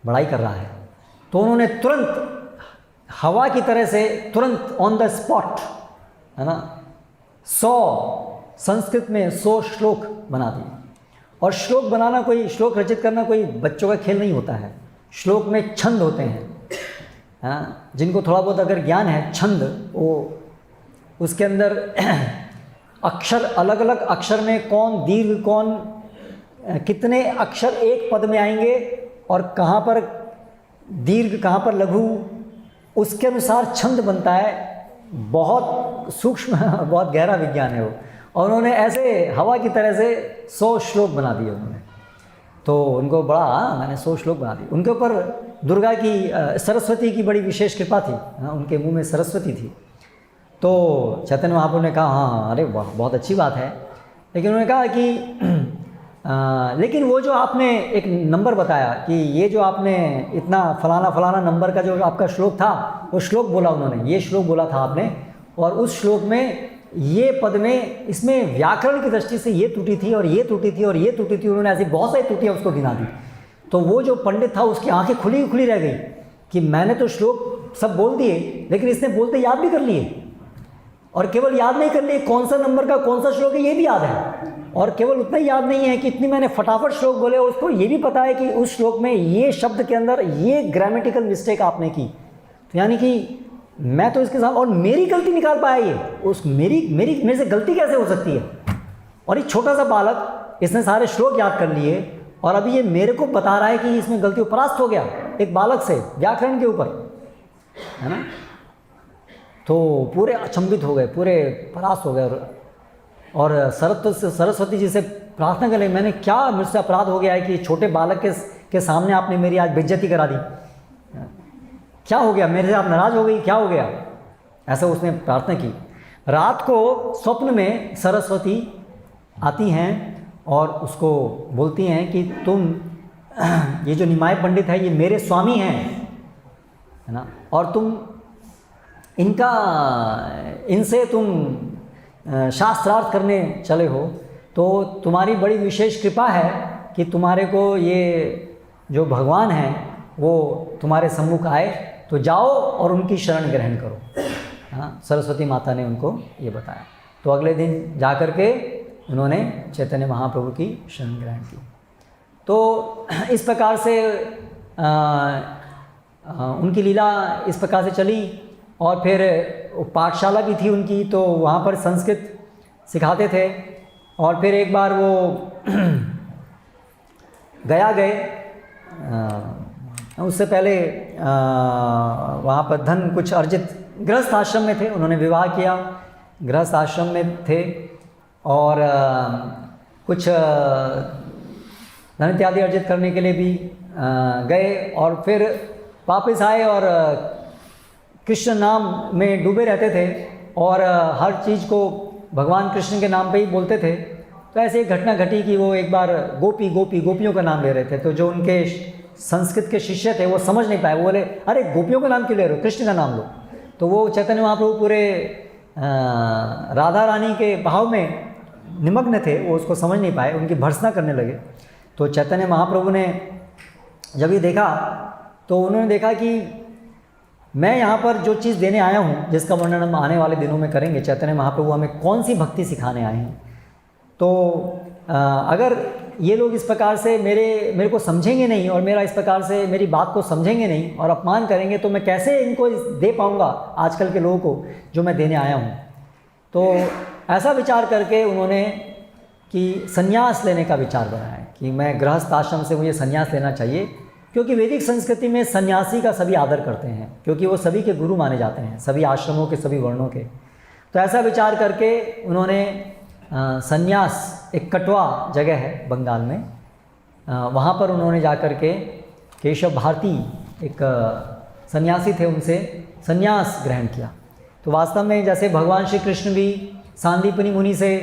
बड़ाई कर रहा है। तो उन्होंने तुरंत हवा की तरह से, तुरंत ऑन द स्पॉट, है ना, 100 संस्कृत में 100 श्लोक बना दिए। और श्लोक बनाना, कोई श्लोक रचित करना कोई बच्चों का खेल नहीं होता है। श्लोक में छंद होते हैं, हाँ, जिनको थोड़ा बहुत अगर ज्ञान है छंद, वो उसके अंदर अक्षर, अलग अलग अक्षर में कौन दीर्घ, कौन कितने अक्षर एक पद में आएंगे और कहाँ पर दीर्घ, कहाँ पर लघु, उसके अनुसार छंद बनता है। बहुत सूक्ष्म बहुत गहरा विज्ञान है वो। और उन्होंने ऐसे हवा की तरह से 100 श्लोक बना दिए उन्होंने। तो उनको बड़ा, मैंने 100 श्लोक बना दिए। उनके ऊपर दुर्गा की, सरस्वती की बड़ी विशेष कृपा थी। उनके मुंह में सरस्वती थी। तो चैतन्य महाप्रभु ने कहा हाँ अरे वाह बहुत अच्छी बात है। लेकिन उन्होंने कहा कि लेकिन वो जो आपने एक नंबर बताया कि ये जो आपने इतना फलाना फलाना नंबर का जो आपका श्लोक था, वो श्लोक बोला उन्होंने, ये श्लोक बोला था आपने, और उस श्लोक में ये पद में इसमें व्याकरण की दृष्टि से ये त्रुटि थी और ये त्रुटि थी और ये त्रुटि थी। उन्होंने ऐसी बहुत सारी त्रुटियाँ उसको गिना दी। तो वो जो पंडित था उसकी आंखें खुली खुली रह गई कि मैंने तो श्लोक सब बोल दिए, लेकिन इसने बोलते याद भी कर लिए। और केवल याद नहीं कर लिए, कौन सा नंबर का कौन सा श्लोक है ये भी याद है। और केवल उतना ही याद नहीं है कि इतनी मैंने फटाफट श्लोक बोले, और उसको ये भी पता है कि उस श्लोक में ये शब्द के अंदर ये ग्रामेटिकल मिस्टेक आपने की। तो यानी कि मैं तो इसके साथ, और मेरी गलती निकाल पाया ये, उस मेरे से गलती कैसे हो सकती है। और एक छोटा सा बालक, इसने सारे श्लोक याद कर लिए और अभी ये मेरे को बता रहा है कि इसमें गलती, परास्त हो गया एक बालक से व्याकरण के ऊपर, है ना। तो पूरे अचंभित हो गए, पूरे परास्त हो गए। और सरस्वती जी से प्रार्थना कर, मैंने क्या मुझसे अपराध हो गया है कि छोटे बालक के सामने आपने मेरी आज बेइज्जती करा दी, क्या हो गया, मेरे से आप नाराज़ हो गई, क्या हो गया। ऐसा उसने प्रार्थना की। रात को स्वप्न में सरस्वती आती हैं और उसको बोलती हैं कि तुम, ये जो निमाय पंडित है ये मेरे स्वामी हैं, है ना, और तुम इनसे तुम शास्त्रार्थ करने चले हो, तो तुम्हारी बड़ी विशेष कृपा है कि तुम्हारे को ये जो भगवान हैं वो तुम्हारे सम्मुख आए, तो जाओ और उनकी शरण ग्रहण करो। हाँ, सरस्वती माता ने उनको ये बताया। तो अगले दिन जा कर के उन्होंने चैतन्य महाप्रभु की शरण ग्रहण की। तो इस प्रकार से उनकी लीला इस प्रकार से चली। और फिर पाठशाला भी थी उनकी, तो वहाँ पर संस्कृत सिखाते थे। और फिर एक बार वो गए, उससे पहले वहाँ पर धन कुछ अर्जित, गृहस्थ आश्रम में थे, उन्होंने विवाह किया, गृहस्थ आश्रम में थे, और कुछ धन इत्यादि अर्जित करने के लिए भी गए, और फिर वापस आए और कृष्ण नाम में डूबे रहते थे और हर चीज़ को भगवान कृष्ण के नाम पे ही बोलते थे। तो ऐसे एक घटना घटी कि वो एक बार गोपियों का नाम ले रहे थे। तो जो उनके संस्कृत के शिष्य थे वो समझ नहीं पाए, वो बोले अरे गोपियों का नाम क्यों ले रहे हो, कृष्ण का नाम लो। तो वो चैतन्य महाप्रभु पूरे राधा रानी के भाव में निमग्न थे, वो उसको समझ नहीं पाए, उनकी भर्त्सना करने लगे। तो चैतन्य महाप्रभु ने जब ये देखा तो उन्होंने देखा कि मैं यहाँ पर जो चीज़ देने आया हूँ, जिसका वर्णन हम आने वाले दिनों में करेंगे, चैतन्य महाप्रभु हमें कौन सी भक्ति सिखाने आए हैं। तो अगर ये लोग इस प्रकार से मेरे को समझेंगे नहीं और मेरा इस प्रकार से मेरी बात को समझेंगे नहीं और अपमान करेंगे, तो मैं कैसे इनको दे पाऊँगा आजकल के लोगों को जो मैं देने आया हूँ। तो ऐसा विचार करके उन्होंने कि संन्यास लेने का विचार बनाया कि मैं गृहस्थ आश्रम से मुझे संन्यास लेना चाहिए, क्योंकि वैदिक संस्कृति में सन्यासी का सभी आदर करते हैं, क्योंकि वो सभी के गुरु माने जाते हैं, सभी आश्रमों के, सभी वर्णों के। तो ऐसा विचार करके उन्होंने सन्यास, एक कटवा जगह है बंगाल में, वहाँ पर उन्होंने जा कर के केशव भारती एक सन्यासी थे, उनसे सन्यास ग्रहण किया। तो वास्तव में जैसे भगवान श्री कृष्ण भी सांदीपनी मुनि से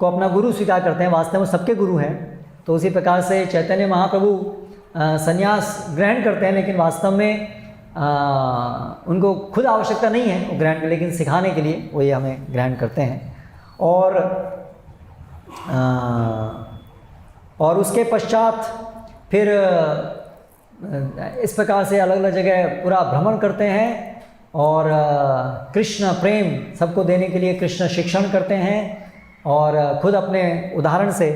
को अपना गुरु स्वीकार करते हैं, वास्तव में सबके गुरु हैं, तो उसी प्रकार से चैतन्य महाप्रभु संन्यास ग्रहण करते हैं, लेकिन वास्तव में उनको खुद आवश्यकता नहीं है वो ग्रहण, लेकिन सिखाने के लिए वो ये हमें ग्रहण करते हैं। और उसके पश्चात फिर इस प्रकार से अलग अलग जगह पूरा भ्रमण करते हैं और कृष्ण प्रेम सबको देने के लिए कृष्ण शिक्षण करते हैं और खुद अपने उदाहरण से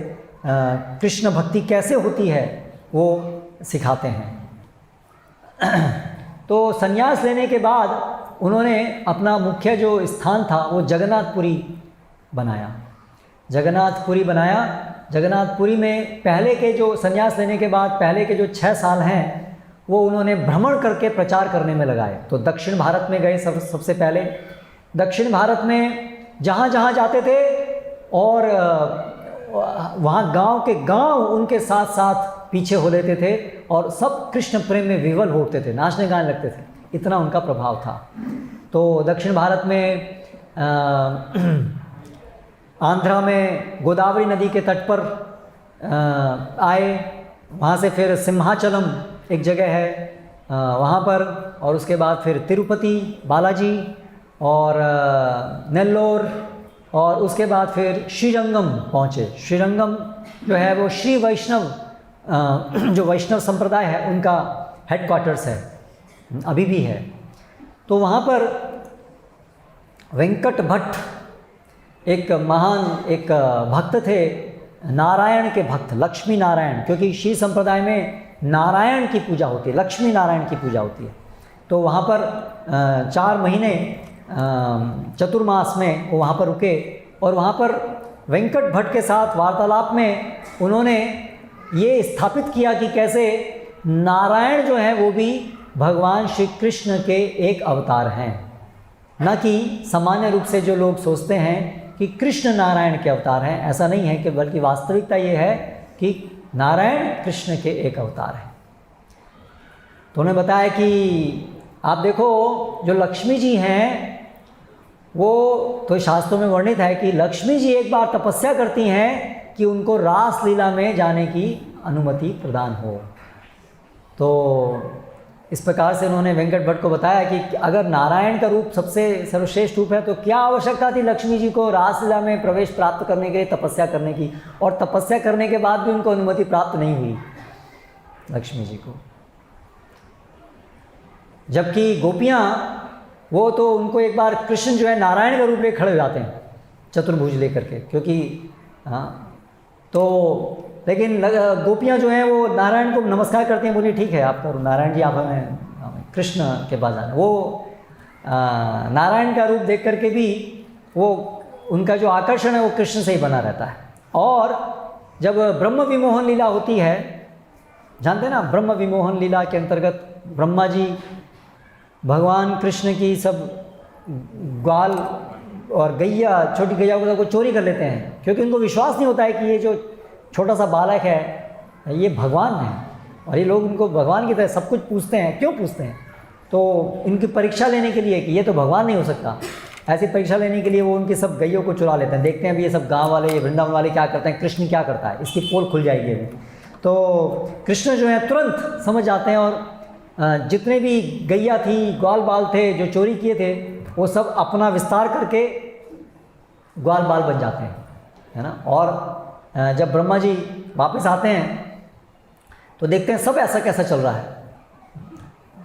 कृष्ण भक्ति कैसे होती है वो सिखाते हैं। तो संन्यास लेने के बाद उन्होंने अपना मुख्य जो स्थान था वो जगन्नाथपुरी बनाया। जगन्नाथपुरी में पहले के जो संन्यास लेने के बाद पहले के जो 6 साल हैं वो उन्होंने भ्रमण करके प्रचार करने में लगाए। तो दक्षिण भारत में गए सबसे पहले। दक्षिण भारत में जहाँ जहाँ जाते थे और वहाँ गांव के गांव उनके साथ साथ पीछे हो लेते थे और सब कृष्ण प्रेम में विवल होते थे, नाचने गाने लगते थे, इतना उनका प्रभाव था। तो दक्षिण भारत में आंध्रा में गोदावरी नदी के तट पर आए, वहाँ से फिर सिंहाचलम एक जगह है वहाँ पर, और उसके बाद फिर तिरुपति बालाजी और नेल्लोर, और उसके बाद फिर श्रीरंगम पहुँचे। श्रीरंगम जो है वो श्री वैष्णव जो वैष्णव संप्रदाय है उनका हेडक्वार्टर्स है, अभी भी है। तो वहाँ पर वेंकट भट्ट एक महान एक भक्त थे, नारायण के भक्त, लक्ष्मी नारायण, क्योंकि श्री संप्रदाय में नारायण की पूजा होती है, लक्ष्मी नारायण की पूजा होती है। तो वहाँ पर 4 महीने चतुर्मास में वो वहाँ पर रुके, और वहाँ पर वेंकट भट्ट के साथ वार्तालाप में उन्होंने ये स्थापित किया कि कैसे नारायण जो है वो भी भगवान श्री कृष्ण के एक अवतार हैं, न कि सामान्य रूप से जो लोग सोचते हैं कि कृष्ण नारायण के अवतार हैं। ऐसा नहीं है, कि बल्कि वास्तविकता ये है कि नारायण कृष्ण के एक अवतार हैं। तो उन्होंने बताया कि आप देखो जो लक्ष्मी जी हैं वो तो शास्त्रों में वर्णित है कि लक्ष्मी जी एक बार तपस्या करती हैं कि उनको रास लीला में जाने की अनुमति प्रदान हो। तो इस प्रकार से उन्होंने वेंकट भट्ट को बताया कि अगर नारायण का रूप सबसे सर्वश्रेष्ठ रूप है तो क्या आवश्यकता थी लक्ष्मी जी को रासलीला में प्रवेश प्राप्त करने के लिए तपस्या करने की, और तपस्या करने के बाद भी उनको अनुमति प्राप्त नहीं हुई लक्ष्मी जी को। जबकि गोपियाँ वो तो उनको एक बार कृष्ण जो है नारायण का रूप ले खड़े हो जाते हैं चतुर्भुज लेकर के, क्योंकि तो लेकिन गोपियाँ जो हैं वो नारायण को नमस्कार करती हैं, बोली ठीक है आप करो नारायण जी, आप हमें कृष्ण के पास जाना। वो नारायण का रूप देख करके भी वो उनका जो आकर्षण है वो कृष्ण से ही बना रहता है। और जब ब्रह्म विमोहन लीला होती है, जानते हैं ना, ब्रह्म विमोहन लीला के अंतर्गत ब्रह्मा जी भगवान कृष्ण की सब ग्वाल और गैया, छोटी गैया को चोरी कर लेते हैं, क्योंकि उनको विश्वास नहीं होता है कि ये जो छोटा सा बालक है ये भगवान है, और ये लोग उनको भगवान की तरह सब कुछ पूछते हैं। क्यों पूछते हैं? तो इनकी परीक्षा लेने के लिए कि ये तो भगवान नहीं हो सकता। ऐसी परीक्षा लेने के लिए वो उनकी सब गैयों को चुरा लेते हैं, देखते हैं अभी ये सब गांव वाले, ये वृंदावन वाले क्या करते हैं, कृष्ण क्या करता है, इसकी पोल खुल जाएगी अभी। तो कृष्ण जो है तुरंत समझ जाते हैं, और जितने भी गैया थी, ग्वाल बाल थे जो चोरी किए थे, वो सब अपना विस्तार करके ग्वाल बाल बन जाते हैं, है ना। और जब ब्रह्मा जी वापस आते हैं तो देखते हैं सब ऐसा कैसा चल रहा है,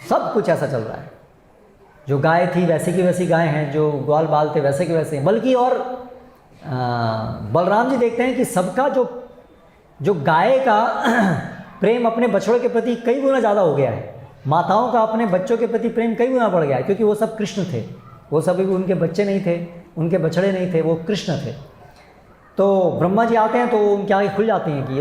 सब कुछ ऐसा चल रहा है। जो गाय थी वैसे की वैसी गाय हैं, जो ग्वाल बाल थे वैसे के वैसे, बल्कि और बलराम जी देखते हैं कि सबका जो गाय का प्रेम अपने बछड़ों के प्रति कई गुना ज़्यादा हो गया है, माताओं का अपने बच्चों के प्रति प्रेम कई गुना बढ़ गया है, क्योंकि वो सब कृष्ण थे, वो सभी उनके बच्चे नहीं थे, उनके बछड़े नहीं थे, वो कृष्ण थे। तो ब्रह्मा जी आते हैं तो उनकी आँखें खुल जाती हैं कि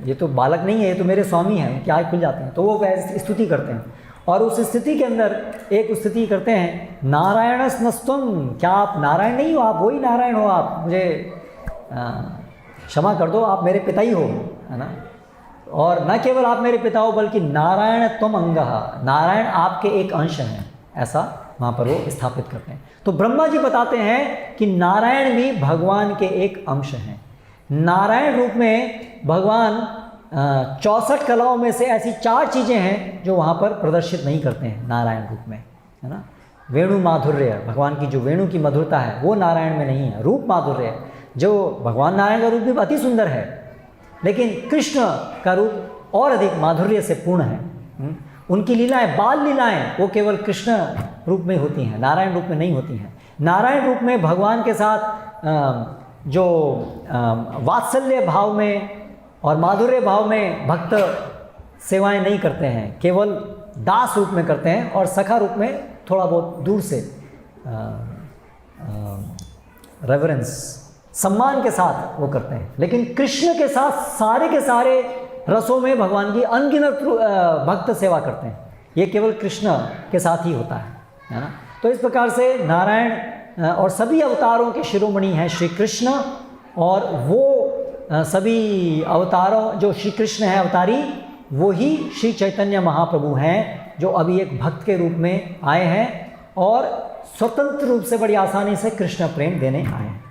ये तो बालक नहीं है, ये तो मेरे स्वामी हैं, उनकी आँखें खुल जाती हैं। तो वो स्तुति करते हैं, और उस स्थिति के अंदर एक स्तुति करते हैं, नारायणस नस्तुम, क्या आप नारायण नहीं हो, आप वही नारायण हो, आप मुझे क्षमा कर दो, आप मेरे पिता ही हो, है ना। और न केवल आप मेरे पिता हो बल्कि नारायण त्वम अंगः, नारायण आपके एक अंश हैं, ऐसा वहाँ पर वो स्थापित करते हैं। तो ब्रह्मा जी बताते हैं कि नारायण भी भगवान के एक अंश हैं। नारायण रूप में भगवान 64 कलाओं में से ऐसी 4 चीज़ें हैं जो वहाँ पर प्रदर्शित नहीं करते हैं नारायण रूप में, है ना। वेणु माधुर्य, भगवान की जो वेणु की मधुरता है वो नारायण में नहीं है। रूप माधुर्य, जो भगवान नारायण का रूप भी अति सुंदर है, लेकिन कृष्ण का रूप और अधिक माधुर्य से पूर्ण है। उनकी लीलाएं, बाल लीलाएं, वो केवल कृष्ण रूप में होती हैं, नारायण रूप में नहीं होती हैं। नारायण रूप में भगवान के साथ जो वात्सल्य भाव में और माधुर्य भाव में भक्त सेवाएं नहीं करते हैं, केवल दास रूप में करते हैं, और सखा रूप में थोड़ा बहुत दूर से रेवरेंस, सम्मान के साथ वो करते हैं। लेकिन कृष्ण के साथ सारे के सारे रसों में भगवान की अनगिनत भक्त सेवा करते हैं। ये केवल कृष्ण के साथ ही होता है ना। तो इस प्रकार से नारायण और सभी अवतारों के शिरोमणि हैं श्री कृष्ण, और वो सभी अवतारों जो श्री कृष्ण हैं अवतारी, वो ही श्री चैतन्य महाप्रभु हैं जो अभी एक भक्त के रूप में आए हैं और स्वतंत्र रूप से बड़ी आसानी से कृष्ण प्रेम देने आए हैं।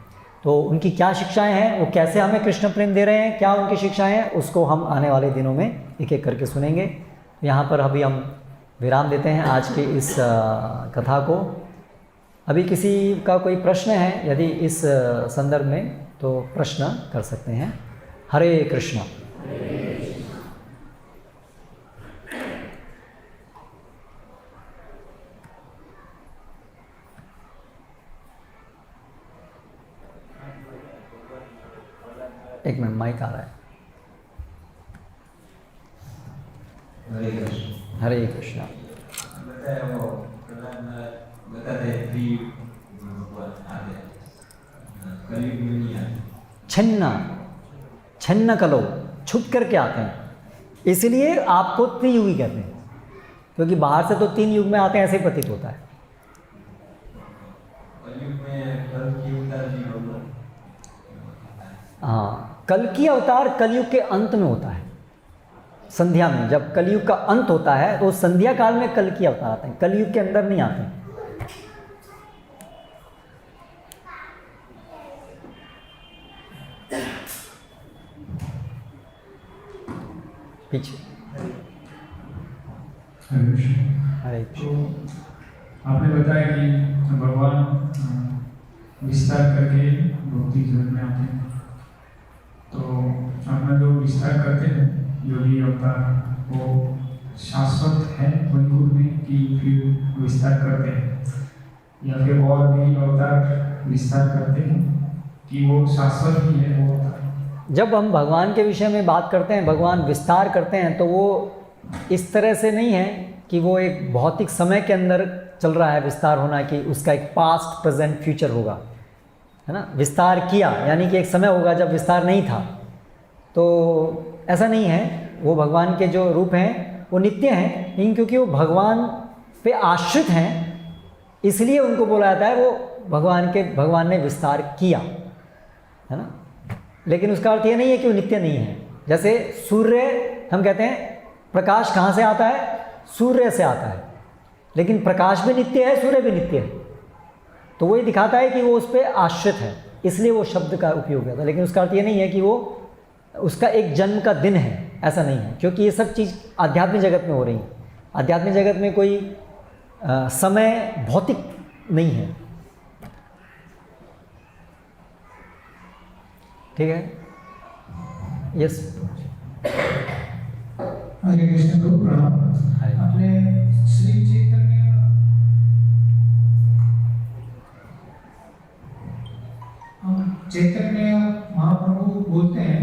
तो उनकी क्या शिक्षाएं हैं, वो कैसे हमें कृष्ण प्रेम दे रहे हैं, क्या उनकी शिक्षाएं हैं, उसको हम आने वाले दिनों में एक एक करके सुनेंगे। यहाँ पर अभी हम विराम देते हैं आज की इस कथा को। अभी किसी का कोई प्रश्न है यदि इस संदर्भ में, तो प्रश्न कर सकते हैं। हरे कृष्ण। एक मिनट, माइक आ रहा है। हरे कृष्ण। हरे कृष्ण। छिन्न छिन्न कलो, छुप करके आते हैं, इसलिए आपको त्रियुगी कहते हैं, क्योंकि बाहर से तो 3 युग में आते हैं ऐसे ही प्रतीत होता है। हाँ, कल की अवतार कलयुग के अंत में होता है, संध्या में। जब कलयुग का अंत होता है तो संध्या काल में कल की अवतार आते हैं, कलयुग के अंदर नहीं आते हैं। पीछे। हरे कृष्ण। आपने बताया कि भगवान विस्तार करके भौतिक जगत में आते हैं, तो अपना जो विस्तार करते हैं योगी अवतार, वो शाश्वत है वैकुंठ में कि फिर विस्तार करते हैं, या फिर और भी अवतार विस्तार करते हैं कि वो शाश्वत ही है वो अवतार? जब हम भगवान के विषय में बात करते हैं, भगवान विस्तार करते हैं, तो वो इस तरह से नहीं है कि वो एक भौतिक समय के अंदर चल रहा है विस्तार होना, कि उसका एक पास्ट प्रेजेंट फ्यूचर होगा, है ना। विस्तार किया यानी कि एक समय होगा जब विस्तार नहीं था, तो ऐसा नहीं है। वो भगवान के जो रूप हैं वो नित्य हैं, लेकिन क्योंकि वो भगवान पे आश्रित हैं इसलिए उनको बोला जाता है वो भगवान ने विस्तार किया, है ना। लेकिन उसका अर्थ ये नहीं है कि वो नित्य नहीं है। जैसे सूर्य, हम कहते हैं प्रकाश कहाँ से आता है, सूर्य से आता है, लेकिन प्रकाश भी नित्य है, सूर्य भी नित्य है, तो वही दिखाता है कि वो उस पर आश्रित है, इसलिए वो शब्द का उपयोग किया था। लेकिन उसका अर्थ ये नहीं है कि वो उसका एक जन्म का दिन है, ऐसा नहीं है, क्योंकि ये सब चीज़ आध्यात्मिक जगत में हो रही है। आध्यात्मिक जगत में कोई समय भौतिक नहीं है, ठीक है। यस। हरे कृष्ण को प्रणाम। अपने श्री चैतन्य महाप्रभु बोलते हैं,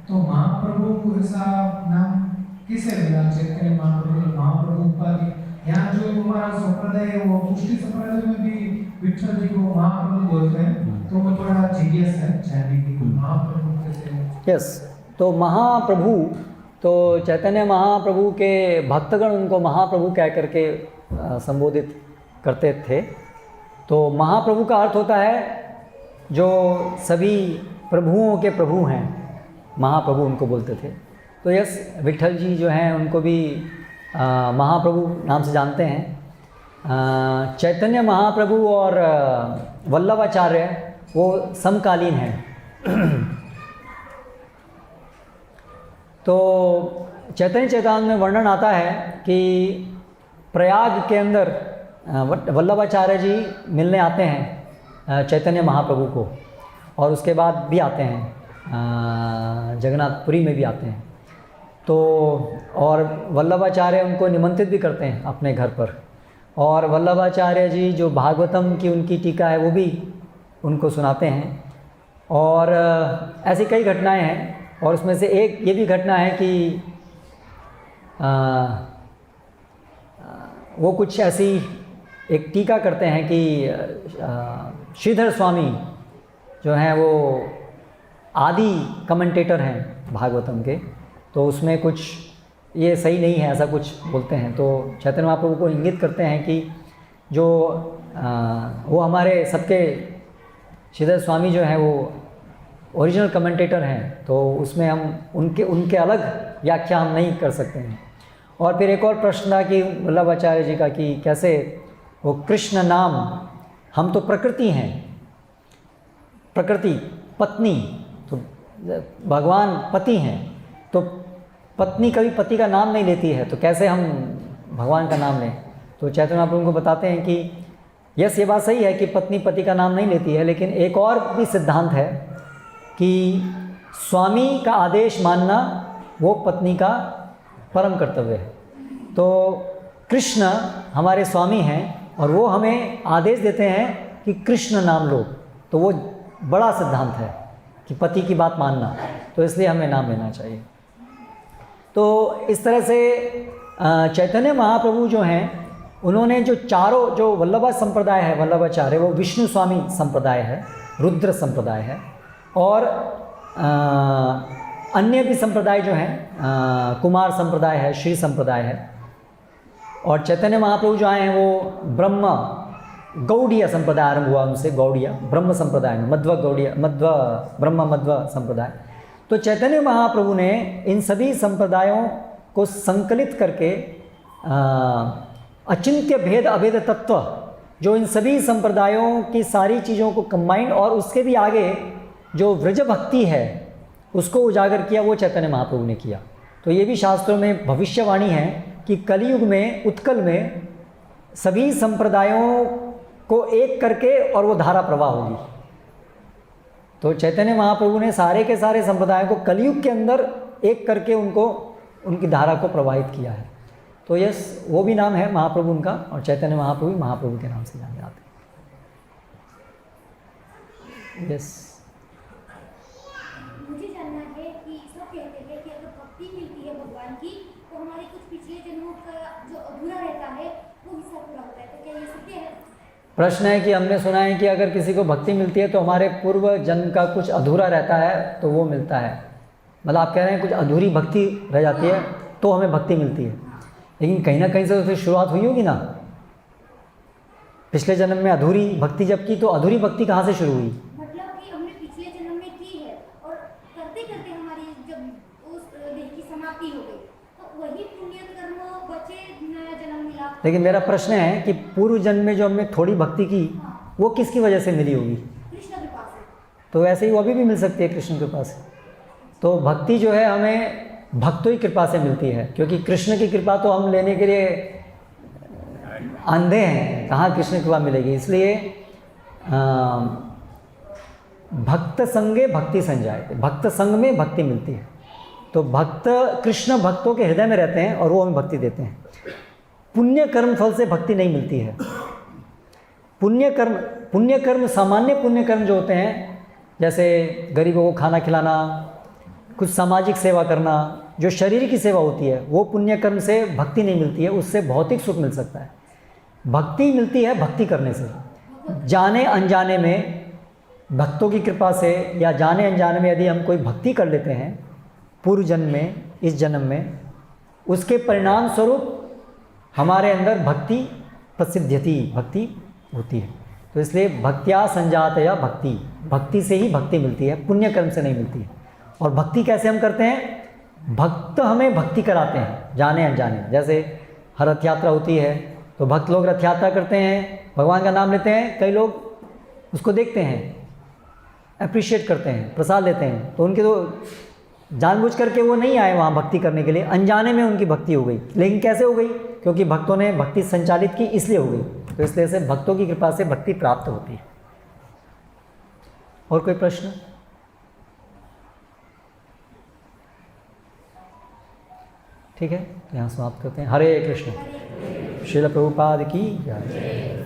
तो महाप्रभु ऐसा नाम किसे मिला? चैतन्य महाप्रभु उपाधि। यहाँ जो हमारा संप्रदाय है वो पुष्टि संप्रदाय में भी विठल जी को महाप्रभु बोलते हैं, तो मैं थोड़ा जिज्ञासा है जानने की महाप्रभु कैसे? यस। तो महाप्रभु, तो चैतन्य महाप्रभु के भक्तगण उनको महाप्रभु कह करके संबोधित करते थे। तो महाप्रभु का अर्थ होता है जो सभी प्रभुओं के प्रभु हैं, महाप्रभु उनको बोलते थे। तो यस, विठल जी जो हैं उनको भी महाप्रभु नाम से जानते हैं। चैतन्य महाप्रभु और वल्लभाचार्य वो समकालीन हैं। तो चैतन्य चैतन्य में वर्णन आता है कि प्रयाग के अंदर वल्लभाचार्य जी मिलने आते हैं चैतन्य महाप्रभु को, और उसके बाद भी आते हैं जगन्नाथपुरी में भी आते हैं। तो और वल्लभाचार्य उनको निमंत्रित भी करते हैं अपने घर पर, और वल्लभाचार्य जी जो भागवतम की उनकी टीका है वो भी उनको सुनाते हैं। और ऐसी कई घटनाएं हैं, और उसमें से एक ये भी घटना है कि वो कुछ ऐसी एक टीका करते हैं कि श्रीधर स्वामी जो हैं वो आदि कमेंटेटर हैं भागवतम के, तो उसमें कुछ ये सही नहीं है, ऐसा कुछ बोलते हैं। तो चैतन्य महाप्रभु को इंगित करते हैं कि जो वो हमारे सबके श्रीधर स्वामी जो हैं वो ओरिजिनल कमेंटेटर हैं, तो उसमें हम उनके अलग व्याख्या हम नहीं कर सकते हैं। और फिर एक और प्रश्न था कि वल्लभाचार्य जी का कि कैसे वो कृष्ण नाम, हम तो प्रकृति हैं, प्रकृति पत्नी, तो भगवान पति हैं, तो पत्नी कभी पति का नाम नहीं लेती है, तो कैसे हम भगवान का नाम लें। तो चैतन्य महाप्रभु को बताते हैं कि यस, ये बात सही है कि पत्नी पति का नाम नहीं लेती है, लेकिन एक और भी सिद्धांत है कि स्वामी का आदेश मानना वो पत्नी का परम कर्तव्य है। तो कृष्ण हमारे स्वामी हैं और वो हमें आदेश देते हैं कि कृष्ण नाम लो, तो वो बड़ा सिद्धांत है कि पति की बात मानना, तो इसलिए हमें नाम लेना चाहिए। तो इस तरह से चैतन्य महाप्रभु जो हैं उन्होंने जो चारों, जो वल्लभा संप्रदाय है, वल्लभाचार्य, वो विष्णु स्वामी संप्रदाय है, रुद्र संप्रदाय है, और अन्य भी संप्रदाय जो हैं, कुमार संप्रदाय है, श्री संप्रदाय है, और चैतन्य महाप्रभु जो आए हैं वो ब्रह्म गौड़ीय संप्रदाय आरंभ हुआ उनसे, गौड़ीय ब्रह्म संप्रदाय में, मध्व गौड़ीय, मध्व ब्रह्म मध्व संप्रदाय। तो चैतन्य महाप्रभु ने इन सभी संप्रदायों को संकलित करके अचिंत्य भेद अभेद तत्व, जो इन सभी संप्रदायों की सारी चीज़ों को कंबाइंड और उसके भी आगे जो व्रज भक्ति है उसको उजागर किया, वो चैतन्य महाप्रभु ने किया। तो ये भी शास्त्रों में भविष्यवाणी है कि कलयुग में, उत्कल में सभी संप्रदायों को एक करके और वो धारा प्रवाह होगी। तो चैतन्य महाप्रभु ने सारे के सारे संप्रदायों को कलयुग के अंदर एक करके उनको, उनकी धारा को प्रवाहित किया है। तो यस, वो भी नाम है महाप्रभु उनका, और चैतन्य महाप्रभु महाप्रभु के नाम से जाने जाते हैं। यस, मुझे जानना है कि सब कहते हैं कि अगर भक्ति मिलती है भगवान की तो हमारे कुछ पिछले जन्मों का जो अधूरा रहता है वो हिस्सा पूरा होता है, तो क्या ये सत्य है? प्रश्न है कि हमने सुना है कि अगर किसी को भक्ति मिलती है तो हमारे पूर्व जन्म का कुछ अधूरा रहता है तो वो मिलता है। मतलब आप कह रहे हैं कुछ अधूरी भक्ति रह जाती है तो हमें भक्ति मिलती है, लेकिन कहीं ना कहीं से तो फिर शुरुआत हुई होगी ना। पिछले जन्म में अधूरी भक्ति जब की, तो अधूरी भक्ति कहाँ से शुरू हुई? मतलब कि हमने पिछले जन्म में की है और करते करते हमारी जब उस देह की समाप्ति हो गई तो वही पुण्य कर्म बचे, नया जन्म मिला। लेकिन मेरा प्रश्न है कि पूर्व जन्म में जो हमने थोड़ी भक्ति की वो किसकी वजह से मिली होगी? कृष्ण कृपा से। तो वैसे ही वो अभी भी मिल सकती है कृष्ण कृपा से। तो भक्ति जो है हमें भक्तों की कृपा से मिलती है, क्योंकि कृष्ण की कृपा तो हम लेने के लिए अंधे हैं, कहाँ कृष्ण कृपा मिलेगी। इसलिए भक्त संगे भक्ति संजायते, भक्त संग में भक्ति मिलती है। तो भक्त, कृष्ण भक्तों के हृदय में रहते हैं और वो हमें भक्ति देते हैं। पुण्य कर्म फल से भक्ति नहीं मिलती है। पुण्य कर्म सामान्य पुण्य कर्म जो होते हैं, जैसे गरीबों को खाना खिलाना, कुछ सामाजिक सेवा करना, जो शरीर की सेवा होती है, वो पुण्य कर्म से भक्ति नहीं मिलती है, उससे भौतिक सुख मिल सकता है। भक्ति मिलती है भक्ति करने से, जाने अनजाने में भक्तों की कृपा से, या जाने अनजाने में यदि हम कोई भक्ति कर लेते हैं पूर्व जन्म में, इस जन्म में, उसके परिणाम स्वरूप हमारे अंदर भक्ति प्रसिद्ध्यति, भक्ति होती है। तो इसलिए भक्त्या संजातया भक्ति, भक्ति से ही भक्ति मिलती है, पुण्य कर्म से नहीं मिलती है। और भक्ति कैसे हम करते हैं? भक्त हमें भक्ति कराते हैं जाने अनजाने। जैसे हर रथ यात्रा होती है तो भक्त लोग रथ यात्रा करते हैं, भगवान का नाम लेते हैं, कई लोग उसको देखते हैं, अप्रिशिएट करते हैं, प्रसाद लेते हैं, तो उनके तो जानबूझ करके वो नहीं आए वहाँ भक्ति करने के लिए, अनजाने में उनकी भक्ति हो गई। लेकिन कैसे हो गई? क्योंकि भक्तों ने भक्ति संचालित की, इसलिए हो गई। तो इसलिए से भक्तों की कृपा से भक्ति प्राप्त होती है। और कोई प्रश्न? ठीक है, तो यहाँ समाप्त करते हैं। हरे कृष्ण। श्रील प्रभुपाद की जय।